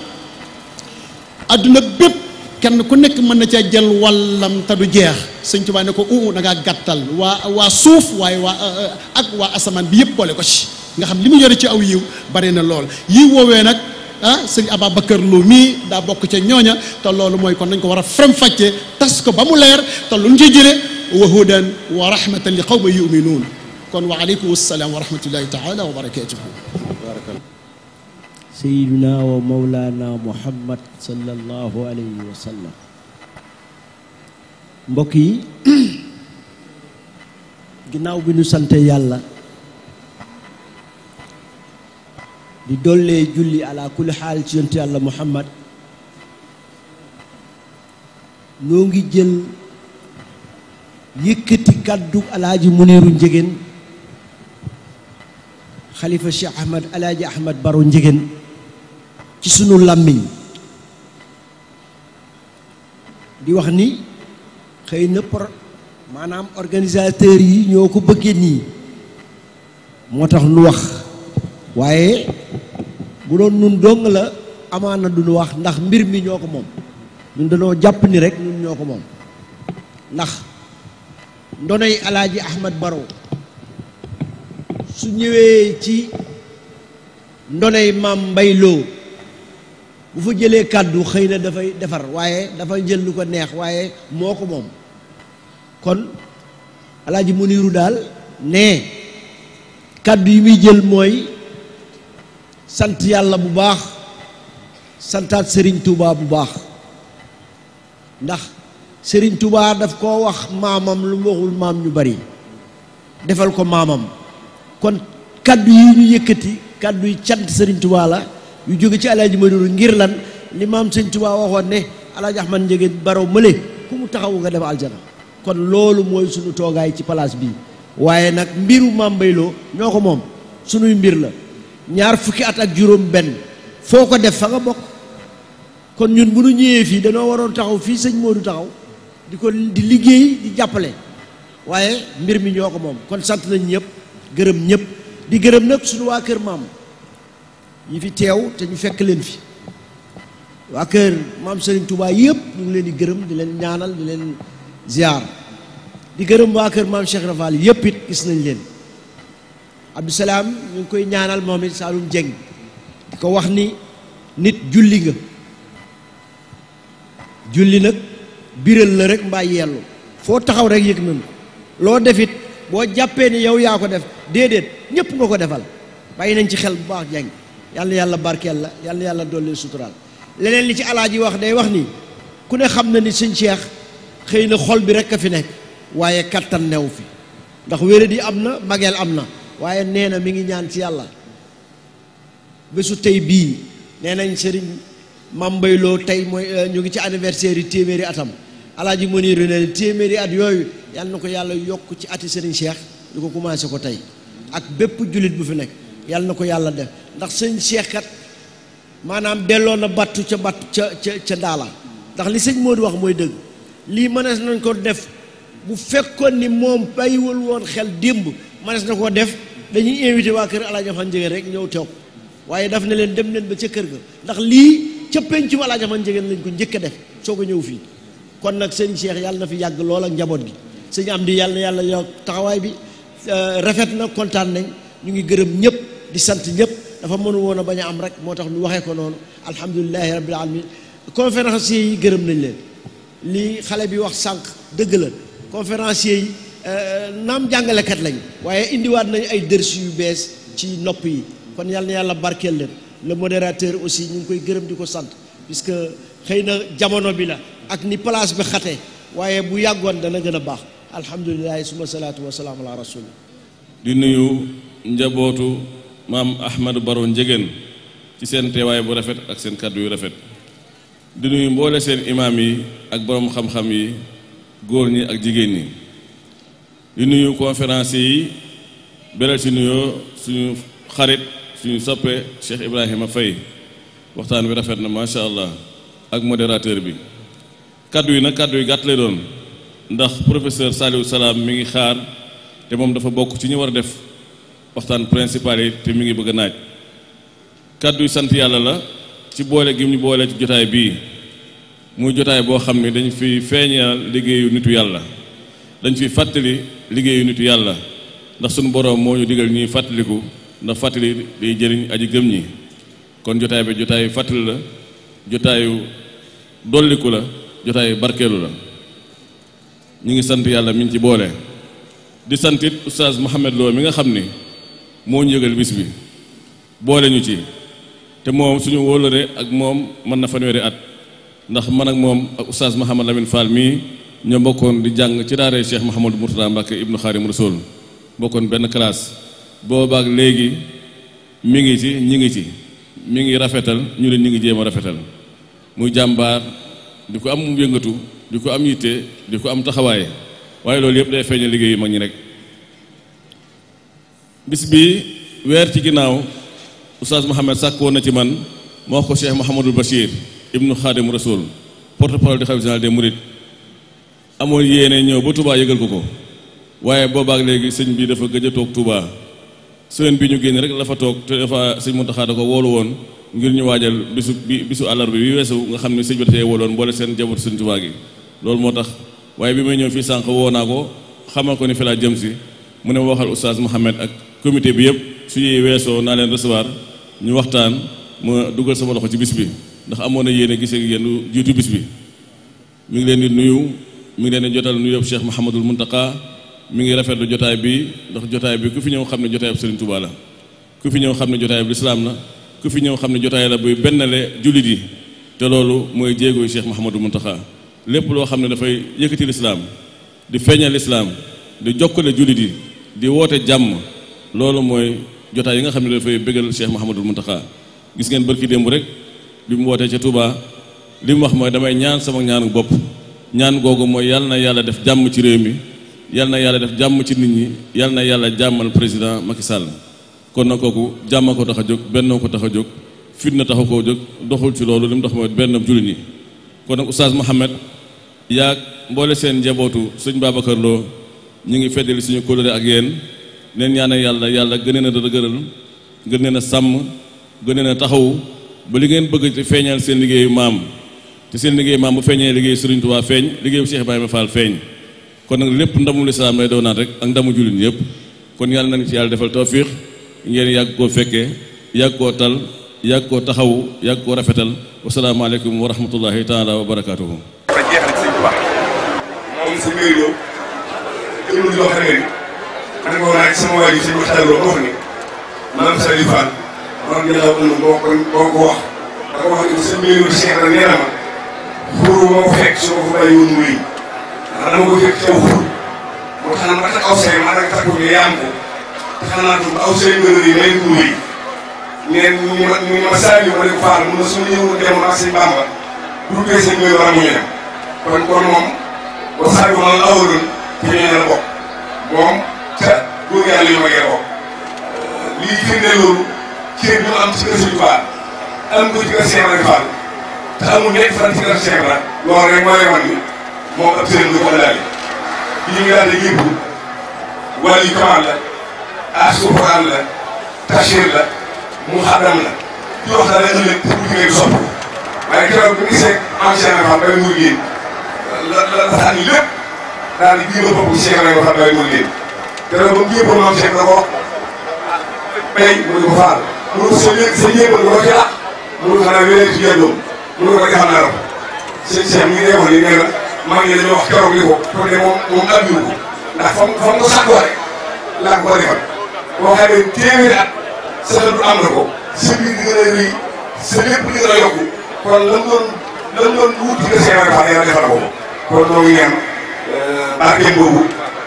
àdduna bépp kenn ku nekk mën na caa jël wàllam te du jeex Sëñ Tuubaa ne ko da ngaa gàttal waa suuf waaye waa asamaan bi yëpp boole ko ci nga xam li mu yore ci aw yiw bari na lool yiw woowee nag sëñ Ababacar Lo mii daa bokk ca ñooña te loolu mooy kon nañ ko war a faram-fàccee tas ko ba mu leer te lu ñu ci jële wa hudan wa rahmatan li qawmin yuminuun kon wa aleykum assalaam wa rahmatullahi taala wa barakatuhu sayyiduna wa mawlana muhammad sallallahu alayhi wa sallam mbokk yi ginnaaw bi ñu sante yàlla di dollee julli ala kulli xaal ci yonent yàlla muhammad noo ngi jël yëkkati kàddu alaaji Muniru Njegéen xalifa Cheikh Ahmad alaaji Ahmad Baro Njegéen ci sunu làmmiñ di wax ni xëy na maanaam organisateurs yi ñoo ko bëggee nii moo tax nu wax waaye bu doon nun dong la amaana duñu wax ndax mbir mi ñoo ko moom ñun dañoo jàpp ni rek ñun ñoo ko moom ndax ndonoy alaaji Ahmad Baro su ñëwee ci ndoney maam Mbay Lo bu fa jëlee kàddu xëy na dafay defar waaye dafa jël lu ko neex waaye moo ko moom kon Alaaji Muniru daal ne kàddu yi muy jël mooy sant yàlla bu baax santaat Serigne Touba bu baax ndax Serigne Touba daf koo wax maamam lu mu waxul maam ñu bari defal ko maamam kon kàddu yi ñu yëkkati kàddu yi cant Serigne Touba la yu jóge ci Alaaji Muniru ngir lan li maam Serigne Touba waxoon ne Alaaji Ahmad Njëgeen Baro mële ku mu taxawu nga dem aljana kon loolu mooy suñu toogaay ci place bii waaye nag mbiru maam Mbay Lo ñoo ko moom suñuy mbir la ñaar fukki at ak juróom benn foo ko def fa nga bokk kon ñun bu ñu ñëwee fii dañoo waroon taxaw fii sëñ Modou taxaw di ko di liggéey di jàppale waaye mbir mi ñoo ko moom kon sant nañ ñëpp gërëm ñëpp di gërëm nag suñu waa kër maam yi fi teew te ñu fekk leen fi waa kër maam Serigne Touba yëpp ñu ngi leen di gërëm di leen ñaanal di leen ziar di gërëm waa kër maam Cheikh Rafal yëpp it gis nañ leen Abdou Salaam ñu ngi koy ñaanal moom it Saalum Jeng di ko wax ni nit julli nga julli nag biral la rek mbaa yellu foo taxaw rek yëg nañu loo defit boo jàppee ni yow yaa ko def déedéet ñëpp nga ko defal bàyyi nañ ci xel bu baax jeng yàlla na yàlla barkeel la yàlla na yàlla dolli suturaal leneen li ci alaaji wax day wax ni ku ne xam na ni sëñ Cheikh xëy na xol bi rek a fi nekk waaye kattan new fi ndax wéradi am na mageel am na waaye nee na mi ngi ñaan ci yàlla bésu tey bii nee nañ sëriñ Mame Mbay Lo tey mooy ñu ngi ci anniversaire yi téeméeri atam Alaaji Muniru ne téeméeri at yooyu yàlla na ko yàlla yokk ci ati sëriñ Cheikh ñu ko commencé ko tey ak bépp jullit bu fi nekk yàlla na ko yàlla def ndax sëñ Cheikh kat maanaam delloo na battu ca ca ndaala ndax li sëñ Modou wax mooy dëgg lii mënees nañ ko def bu fekkoon ni moom bàyyiwul woon xel démb mënees na koo def dañuy invité waa kër Alaaji Ahmad Njëgeen rek ñëw toog waaye daf ne leen dem leen ba ca kër ga ndax lii ca pencu Alaaji Ahmad Njëgeen lañ ko njëkk a def soo ko ñëw fii kon nag sëñ Cheikh yàlla na fi yàgg lool ak njaboot gi sëñ Amdi yàlla na yàlla yokk taxawaay bi rafet na kontaan nañ ñu ngi gërëm ñëpp di sant ñëpp dafa mënu woon a bañ a am rek moo tax ñu waxee ko noonu alhamdulilahi rabbil alamin conférenciers yi gërëm nañ leen lii xale bi wax sànq dëgg la conférenciers yi naam jàngalekat lañ waaye indiwaat nañ ay dërs yu bees ci nopp yi kon yàlla na yàlla barkeel leen le modérateur aussi ñu ngi koy gërëm di ko sant puisque xëy na jamono bi la ak ni place bi xate waaye bu yàggoon dana gën a baax alhamdulilahi suma salaatu wa salaam ala rasul di nuyu njabootu maam Ahmadou Baro Njëgeen ci seen teewaay bu rafet ak seen kàddu yu rafet di nuyu mboole seen imaam yi ak borom xam-xam yi góor ñi ak jigéen ñi di nuyu conférenciers yi beral ci nuyoo suñu xarit suñu soppe Cheikh Ibrahima Faye waxtaan bi rafet na macha allah ak modérateur bi kàddu yi nag kàddu yi gàtt lay doon ndax professeur Saliou Salam mi ngi xaar te moom dafa bokk ci ñu war a def waxtaan principal yi te mi ngi bëgg a naaj kàddu yi sant yàlla la ci boole gi ñu boole ci jotaay bii muy jotaay boo xam ne dañ fi feeñal liggéeyu nitu yàlla dañ fi fàttali liggéeyu nitu yàlla ndax suñu boroom moo ñu digal ñuy fàttaliku ndax fàttali day jëriñ aji gëm ñi kon jotaay bi jotaayu fàttali la jotaayu dolliku la jotaayu barkeelu la ñu ngi sant yàlla mi ngi ci boole di santit oustaz Mohamed Lo mi nga xam ni moo ñu yëgal bis bi boole ñu ci te moom suñu wóolare ak moom mën na fanweeri at ndax man ak moom ak oustaz Mouhamad Lamine Fall mii ñoo bokkoon di jàng ci daara Cheikh Mouhamadou Mourtada Mbacke ibnu Xaadim Rasul bokkoon benn classe boobaak léegi mi ngi ci ñi ngi ci mi ngi rafetal ñu ne ñi ngi jéem a rafetal muy jàmbaar di ko am yëngatu di ko am yitte di ko am taxawaay waaye loolu yëpp day feeñal liggéey yu mag ñi rek bis bi weer ci ginnaaw oustaz Mohamed sàkk woon na ci man ma wax ko Cheikh Mouhamadul Bachir ibnu Xaadim Rasul porte-parole du khalife général des mourides amoon yéene ñëw ba Touba yëgal ko waaye boobaak léegi sëñ bi dafa gëj a toog Touba semaine bi ñu génn rek la fa toog te dafa sëñ Muntaxa da ko woolu woon ngir ñu waajal bisu àllarba bi weesu nga xam ne sëñ bi dafay wooloon boole seen jabootu sëñ Touba gi loolu moo tax waaye bi may ñëw fii sànq woo naa ko xamal ko ni fi laa jëm si mu ne ma waxal oustaz Mohamed ak comité bi yëpp su ñuy weesoo naa leen recevoir ñu waxtaan ma dugal sama loxo ci bis bi ndax amoon na yéene gisee ak yéen lu jiitu bis bi mi ngi leen di nuyu mi ngi leen di jotal nuyu Cheikh Mouhamadul Mountakha mi ngi rafetlu jotaay bi ndax jotaay bi ku fi ñëw xam ne jotaayub Serigne Touba la ku fi ñëw xam ne jotaayub lislaam la ku fi ñëw xam ne jotaay la buy bennale jullit yi te loolu mooy jéegooy Cheikh Mouhamadul Mountakha lépp loo xam ne dafay yëkkati lislaam di feeñal lislaam di jokkale jullit yi di woote jàmm loolu mooy jotaay yi nga xam ne dafay bëggal Cheikh Mouhamadul Mountakha gis ngeen bërki démb rek bi mu wootee ca Touba li mu wax mooy damay ñaan sama ñaanu bopp ñaan googu mooy yàlla na yàlla def jàmm ci réew mi yàlla na yàlla def jàmm ci nit ñi yàlla na yàlla jàmmal président Macky Sall kon na kooku jàmm ko tax a jóg bennoo ko tax a jóg fitna taxu koo jóg doxul ci loolu li mu dox mooy benn jullit ñi kon nag Oustaz Mouhamed yaa mboole seen njabootu sëñ Babacar Lo ñu ngi feddali suñu kóllëre ak yéen neen ñaanal yàlla yàlla gënee na dëgëral gënee na sàmm gënee na taxawu ba li ngeen bëgg ci feeñal seen liggéeyu maam te seen liggéeyu maam bu feeñee liggéeyu Serigne Touba feeñ liggéeyu Cheikh Ibrahima Fall feeñ kon nag lépp ndamul islaam lay doonaat rek ak ndamu jullit yëpp kon yàlla nañ ci yàlla defal tawfiq ngeen yàgg koo fekkee yàgg koo tal yàgg koo taxawu yàgg koo rafetal wasalaamaaleykum wa rahmatullahi taala wa barakaatuhu. ba jeexal Sëñ Tuubaa moom sa mbir yow jëmul yoo xam ne man ko naa ci sama waa ji sëñ waxtaan loo wax ni maam Saliou Fall man ginnaaw ëllëg boo ko wax da ko wax ni sa mbir yow Cheikh na nee na ma xuru moo ko fekk soo ko fa bàyyi woon muy dama ko fekk ci aw xur moo tax ma takk aw say ma danga takku ne yaam ko te xanaa ko aw say ngën yi may ko wéy neen ñu ma Saliou ma ne ko Fall mun na su ma ñëwoon demoon ak sëñ Bamba duggee sëñ mbir war a mu ñu dem kon moom ba Saliou ma la awaloon te ñooñu la bokk moom ca góor yàlla yu magee bokk lii firnde loolu cër bi mu am ci kër Sëñ Tuubaa am ko ci kër Cheikh Ibra Fall te amul nekk fan ci kër Cheikh Ibra loolu rek mooy wan ni moom ab sëriñ nga ko daal bi ñu ngi daal di yëpp wàllu yu kamal la asuufaan la tachir la mu xaddam la ci wax daal ëllëg te bu jigéen sopp waaye keroog bi gisee am Cheikh Ibra Fall bay mur géen la tax ni lépp daal di jéem a bopp Cheikh Ibra Fall bay mur géen keroog ba mu jéem a maam Cheikh da ko bay mu ne ko Fall mu ne ko sa yéebal nga ko ci laq mu ne ko xanaa wélee ci jëndoom mu ne ko defal naa la ko sëñ Cheikh mi ngi dee wax ni nee na maa ngi dañoo wax keroog li ko pour ne moom abbiwu ko ndax fa mu ko sàkkoo rek laa ko defal boo xam ne téeméeri at sa du am na ko sa biir di gën a rëy sa lépp di gën a yokku kon lan doon wut ci kër Cheikh Ibra Fall yàlla defal ko kon noo ngi ñaan barkeem boobu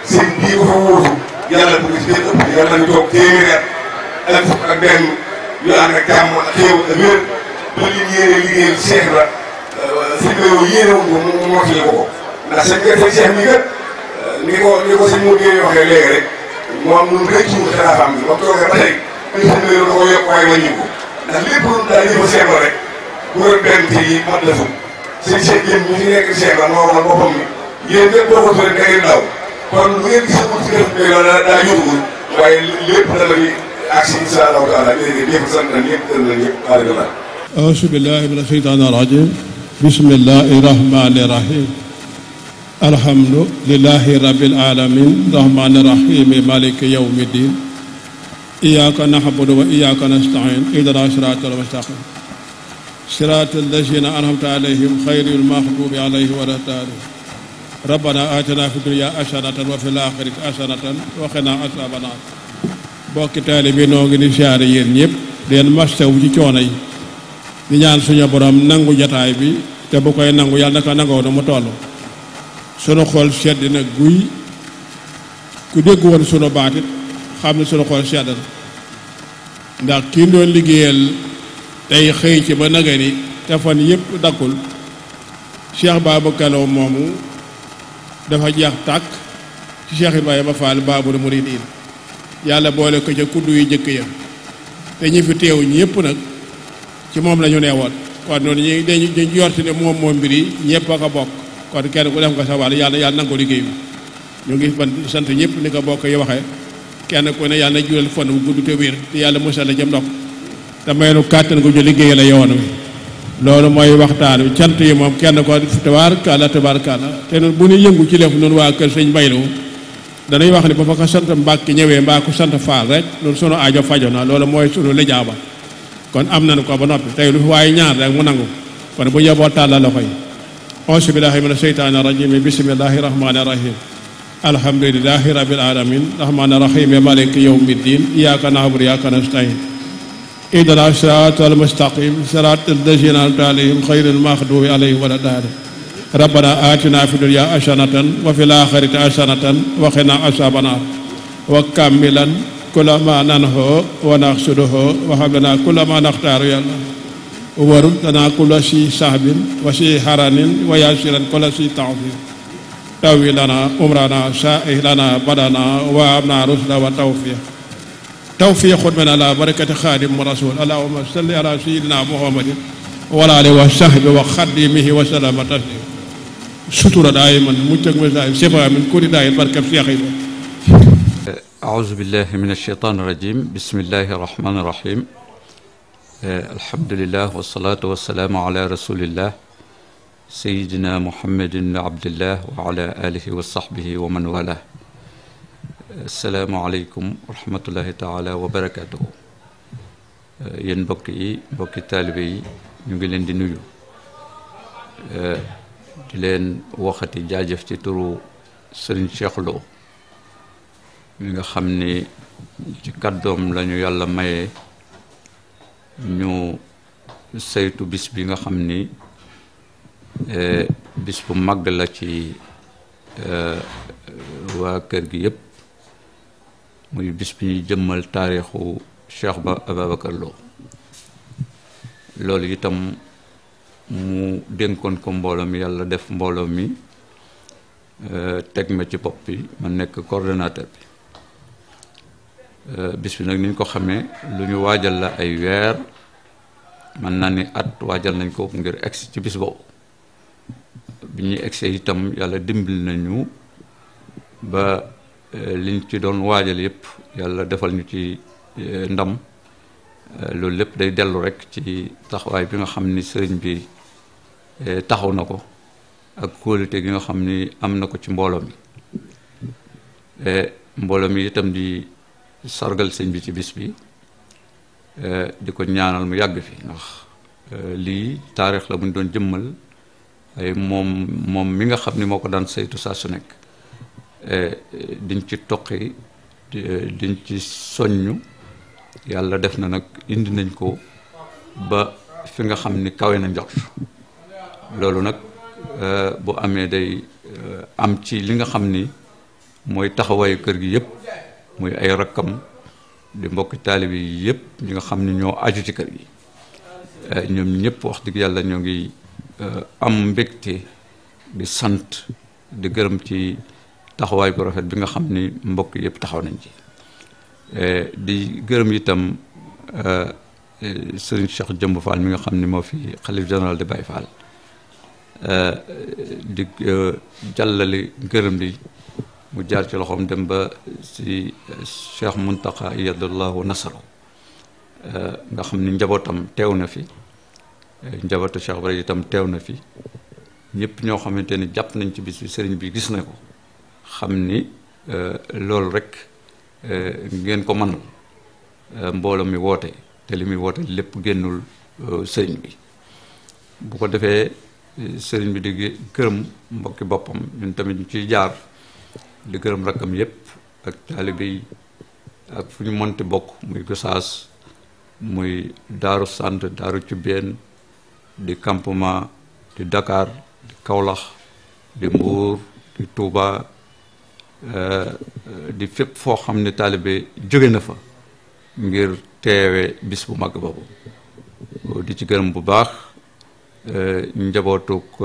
sëñ bii ko fa wóotu yàlla bu ko ci kenn ëpp yàlla nañu toog téeméeri at ak fukk ak benn yu ànd ak jàmm ak xéew ak wér ba li yéene liggéeyal Cheikh la sëñ bi yow yéene woon ko mu mottali ko ndax sëñ gerte Cheikh mi kat ni ko sëñ Modou Guèye waxee léegi rek moom ñun rek ci xilaafaam bi ba toogee ba tey sëñ bi yow da ko yokk waaye wàññi ko ndax lépp lu daal yëfa Cheikh la rek bu doon benn yi mat la fukk sëñ Cheikh yéen ñi fi nekk Cheikh la moo waxal boppam ni yéen ñëpp boo ko tuddee da ngeen daw kon lu ngeen gis ci def bi loolu daa yóbbul waaye lépp dana ni aksi insha allahu taala léegi ñëpp sant nañ ñëpp gën nañ ñëpp alhamdulilah auzu billahi mina shaytaani rajim bismillahi rahmani rahim alhamdulillahi rabbil alamin rahmani rahim maliki yawmi din iyyaka na'budu wa iyyaka nasta'in ihdina siratal mustaqim siratal lazina an'amta alayhim ghayril maghdubi alayhim wa laddallin rabbana atina fid dunya hasanatan wa fil akhirati hasanatan wa qina azaban nar bokki taalibe bi noo ngi di siyaare yéen ñëpp den mastawu ci coono yi di ñaan suñu borom nangu jataay bi te bu koy nangu yàlla naka nangoo na mu toll sunu xol sedd na guy ku dégg woon sunu baatit xam ne sunu xol sedd na ndax kii doon liggéeyal tey xëy ci ba naga ni te fan yëpp dakkul Cheikh Babacar Lo moomu dafa jeex tàkk ci Cheikh Ibrahima Fall Baabul Muridiin yàlla boole ko ca kuddu yu jëkk ya te ñi fi teew ñëpp nag ci moom la ñu nee woon kon noonu dañu yorti ne moom mbir yi ñëpp a ko bokk kon kenn ku def nga sa wàll yàlla nangu liggéey bi ñu ngi sant ñëpp ni ko bokk yi waxee kenn ku ne yàlla na jural fan bu gudd te wér te yàlla musal la jëm ndox te may nu kàttan gu ñu liggéey la yoon wi loolu mooy waxtaan wi cant yi moom kenn ko tabaarkalla te noonu bu ñu yëngu ci lef noonu waa kër sëñ Baylu dañuy wax ni ba fa ko sant Mbàkke ñëwee mbaa ko sant Faal rek loolu sunu aajo fajo na loolu mooy sunu lijaaba kon am nañu ko ba noppi tey lu fi waaye ñaar rek mu nangu kon bu yeboo tàllal loxo yi auzu billahi mina sheytaani rajim bismillahi rahmani rahim alhamdulillahi rabbil alamin rahmani rahim maliki yawmi ddin iyyaka na'budu wa iyyaka nasta'in ihdina siratal mustaqim siratal lazina an'amta alayhim ghayril maghdubi alayhim wala ddaalin rabbana atina fid dunya hasanatan wa fil akhirati hasanatan wa qina azaban nar wa kammilan kulla ma nanhu wa naqsuduhu wa hab lana kulla ma nakhtaru ya Allah warul lana kulla si sahbin wa si haranin wa yasiran kulla si ta'fir tawi lana umrana sa'ih lana badana wa abna rusda wa tawfiq min ala barakati khadim rasul allahumma salli ala sayyidina muhammadin wa ala alihi wa sahbihi wa khadimihi wa sallama taslim sutura daiman mucc ak message sefa min kuri daay barkab cheikh yi أعوذ بالله من الشيطان الرجيم بسم الله الرحمن الرحيم الحمد لله والصلاة والسلام على رسول الله سيدنا محمد بن عبد الله وعلى آله وصحبه ومن والاه السلام عليكم ورحمة الله تعالى وبركاته yéen mbokk yi mbokki taalibe yi ñu ngi leen di nuyu di leen waxati jaajëf ci turu Serigne Cheikh Lo mi nga xam ni ci kàddoom lañu yàlla maye ñu saytu bis bi nga xam ni bis bu màgg la ci waa kër gi yépp muy bis bi ñuy jëmmal taarixu Cheikh Ababacar Lo loolu itam mu dénkoon ko mbooloo mi yàlla def mbooloo mi teg ma ci bopp bi ma nekk coordonnateur bi bis bi nag ni ñu ko xamee lu ñu waajal la ay weer man naa ni at waajal nañ ko ngir egsi ci bis boobu bi ñuy egsee itam yàlla dimbali nañu ba liñ ci doon waajal yépp yàlla defal ñu ci ndam loolu lépp day dellu rek ci taxawaay bi nga xam ni sëriñ bi taxaw na ko ak kóolute gi nga xam ni am na ko ci mbooloo mi itam di sargal sëñ bi ci bis bi di ko ñaanal mu yàgg fi ndax lii taarix la bu ñu doon jëmmal ay moom mi nga xam ni moo ko daan saytu saa su nekk diñ ci toqi diñ ci soññu yàlla def na nag indi nañ ko ba fi nga xam ni kawe na njort loolu nag bu amee day am ci li nga xam ni mooy taxawaayu kër gi yépp muy ay rakkam di mbokki taalibe yi yépp ñi nga xam ni ñoo aju ci kër gi ñoom ñëpp wax dëgg yàlla ñoo ngi am mbégte di sant di gërëm ci taxawaay bu rafet bi nga xam ni mbokk yépp taxaw nañ ci di gërëm itam Serigne Cheikh Jëmb Fall mi nga xam ni moo fi xalif général de Baye Fall di jàllale gërëm li mu jaar ci loxoom dem ba si Cheikh Muntaqa yadallahu nasaro nga xam ni njabootam teew na fi njabootu Cheikh Ibrahima itam teew na fi ñëpp ñoo xamante ni jàpp nañ ci bis bi sëriñ bi gis na ko xam ni loolu rek ngeen ko mënal mbooloo mi woote te li muy woote lépp génnul sëriñ bi bu ko defee sëriñ bi di gërëm mbokki boppam ñun tamit ñu ciy jaar di gërëm rakkam yépp ak taalibe yi ak fu ñu mënti bokk muy Gosaas muy Daaru Sant Daaru Cubbeen di campement di Dakar di Kaolack di Mbuur di Touba di fépp foo xam ne taalibe jóge na fa ngir teewe bis bu mag boobu di ci gërëm bu baax njabootuk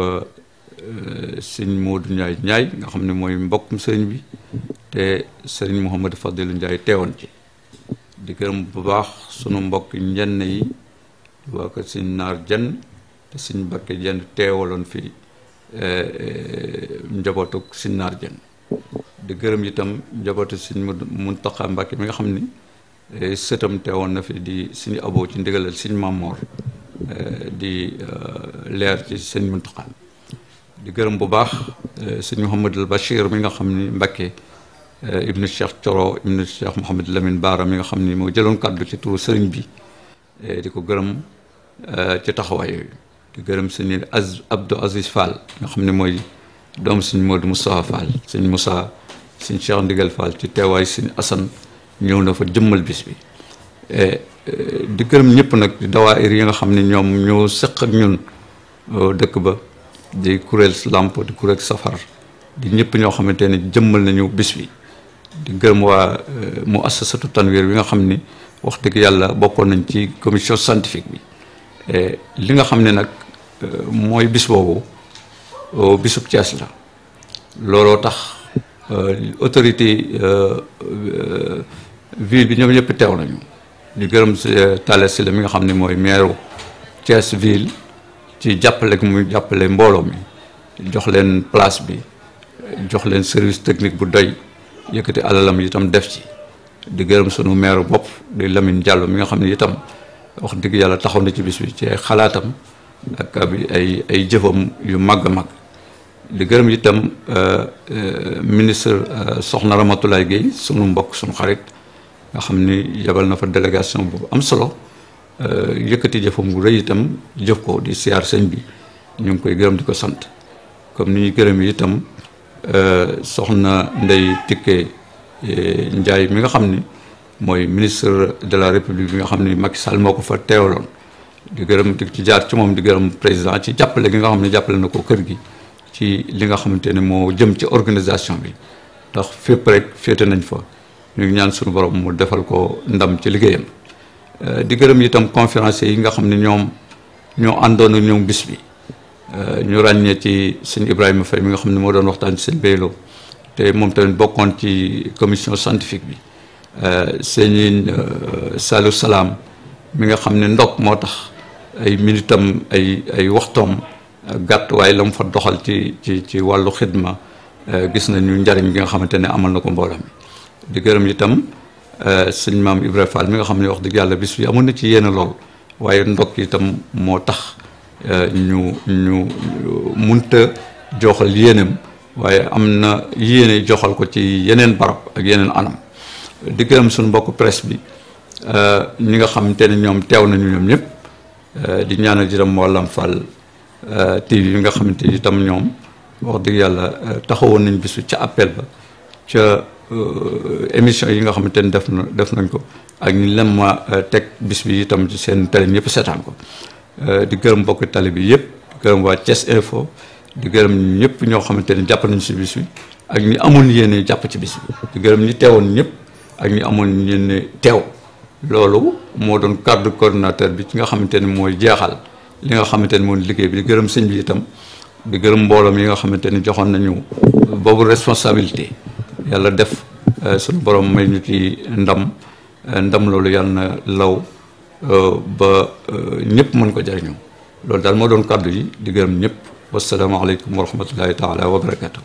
sëñ Modou Ndiaye nga xam ne mooy mbokkum sëriñ bi te sëriñ Mouhamadou Fadilou Ndiaye teewoon ci di gërëm bu baax sunu mbokk njenn yi waa ko sëñ Naar Jenn te sëñ Bakke Jenn teewaloon fi njabootuk sëñ Naar Jenn di gërëm itam njabootu sëñ Muntaxa Mbàkke mi nga xam ni sëtam teewoon na fi di sëñ Abo ci ndigalal sëñ Mamoor di leer ci sëñ Muntaxa di gërëm bu baax sëñ Mouhamadul Bachir mi nga xam ni Mbàkke ibnu Cheikh Coro ibnu Cheikh Mouhamad Lamine Baara mi nga xam ni moo jëloon kàddu ci turu sëriñ bi di ko gërëm ci taxawaay yooyu di gërëm sëñ Abdou Aziz Fall nga xam ne mooy doomu sëñ Modou Moustapha Fall sëñ Moussa sëñ Cheikh Ndigal Fall ci teewaay sëñ Assane ñëw na fa jëmmal bis bi di gërëm ñëpp nag di dawaayir yi nga xam ne ñoom ñoo seq ak ñun dëkk ba di kuréel lamp di kuréel safar di ñëpp ñoo xamante ne jëmmal nañu bis bi di gërëm waa mu assasatu tanwir bi nga xam ni wax dëgg yàlla bokkoon nañ ci commission scientifique bi li nga xam ne nag mooy bis boobu bisub Thiès la looloo tax autorité ville bi ñoom ñëpp teew nañu di gërëm Talla Sylla mi nga xam ne mooy maire Thiès ville ci jàppale muy jàppale mbooloo mi jox leen place bi jox leen service technique bu doy yëkkati alalam itam def ci di gërëm sunu maire bopp di Lamine Diallo mi nga xam ne itam wax dëgg yàlla taxaw na ci bis bi ci ay xalaatam ak ay jëfam yu màgg a màgg di gërëm itam ministre Soxna Ramatoulaye Gueye sunu mbokk sunu xarit nga xam ni yabal na fa délégation bu am solo yëkkati jëfam bu rëy itam jëf ko di siyaar sëñ bi ñu ngi koy gërëm di ko sant comme ni ñuy gërëm itam soxna Ndeye Tické Ndiaye mi nga xam ni mooy ministre de la République bi nga xam ni Macky Sall moo ko fa teewaloon di gërëm di ci jaar ci moom di gërëm président ci jàppale gi nga xam ne jàppale na ko kër gi ci li nga xamante ne moo jëm ci organisation bi ndax fépp rek féete nañ fa ñu ngi ñaan suñu borom mu defal ko ndam ci liggéeyam di gërëm itam conférenciers yi nga xam ne ñoom ñoo àndoon ak ñoom bis bi ñu ràññee ci sëñ Ibrahima Faye mi nga xam ne moo doon waxtaan ci sëñ Béyloo te moom tamit bokkoon ci commission scientifique bi sëñ Salou Salaam mi nga xam ne ndok moo tax ay minutam ay waxtoom gàtt waaye la mu fa doxal ci wàllu xidma gis nañu njariñ gi nga xamante ne amal na ko mbooloo mi di gërëm itam sëñ maam Ibrahima Fall mi nga xam ne wax dëgg yàlla bis bi amoon na ci yéene lool waaye ndokk itam moo tax ñu munta joxal yéenam waaye am na yéene joxal ko ci yeneen barab ak yeneen anam di gërëm suñu mbokk presse bi ñi nga xamante ne ñoom teew nañu ñoom ñëpp di ñaanal itam Mawlam Fall TV bi nga xamante ni itam ñoom wax dëgg yàlla taxawoon nañ bisu ca appel ba ca émission yi nga xamante ni def nañ ko ak ñu lem ma teg bis bi itam ci seen télé ñëpp seetaan ko di gërëm mbokk télé bi yëpp di gërëm waa Thiès Info di gërëm ñëpp ñoo xamante ni jàpp nañu si bis bi ak ñi amoon yéene jàpp ci bis bi di gërëm ñi teewoon ñëpp ak ñi amoon yéene teew loolu moo doon cadre coordinateur bi ci nga xamante ni mooy jeexal li nga xamante ni mooy liggéey bi di gërëm sëñ bi itam di gërëm mbooloom yi nga xamante ni joxoon nañu boobu responsabilité yàlla def suñu borom may ñu ci ndam loolu yàlla na law ba ñëpp mën ko jariñoo loolu daal moo doon kàddu yi di gërëm ñëpp wasalaamaaleykum wa rahmatullahi taala wa barakatu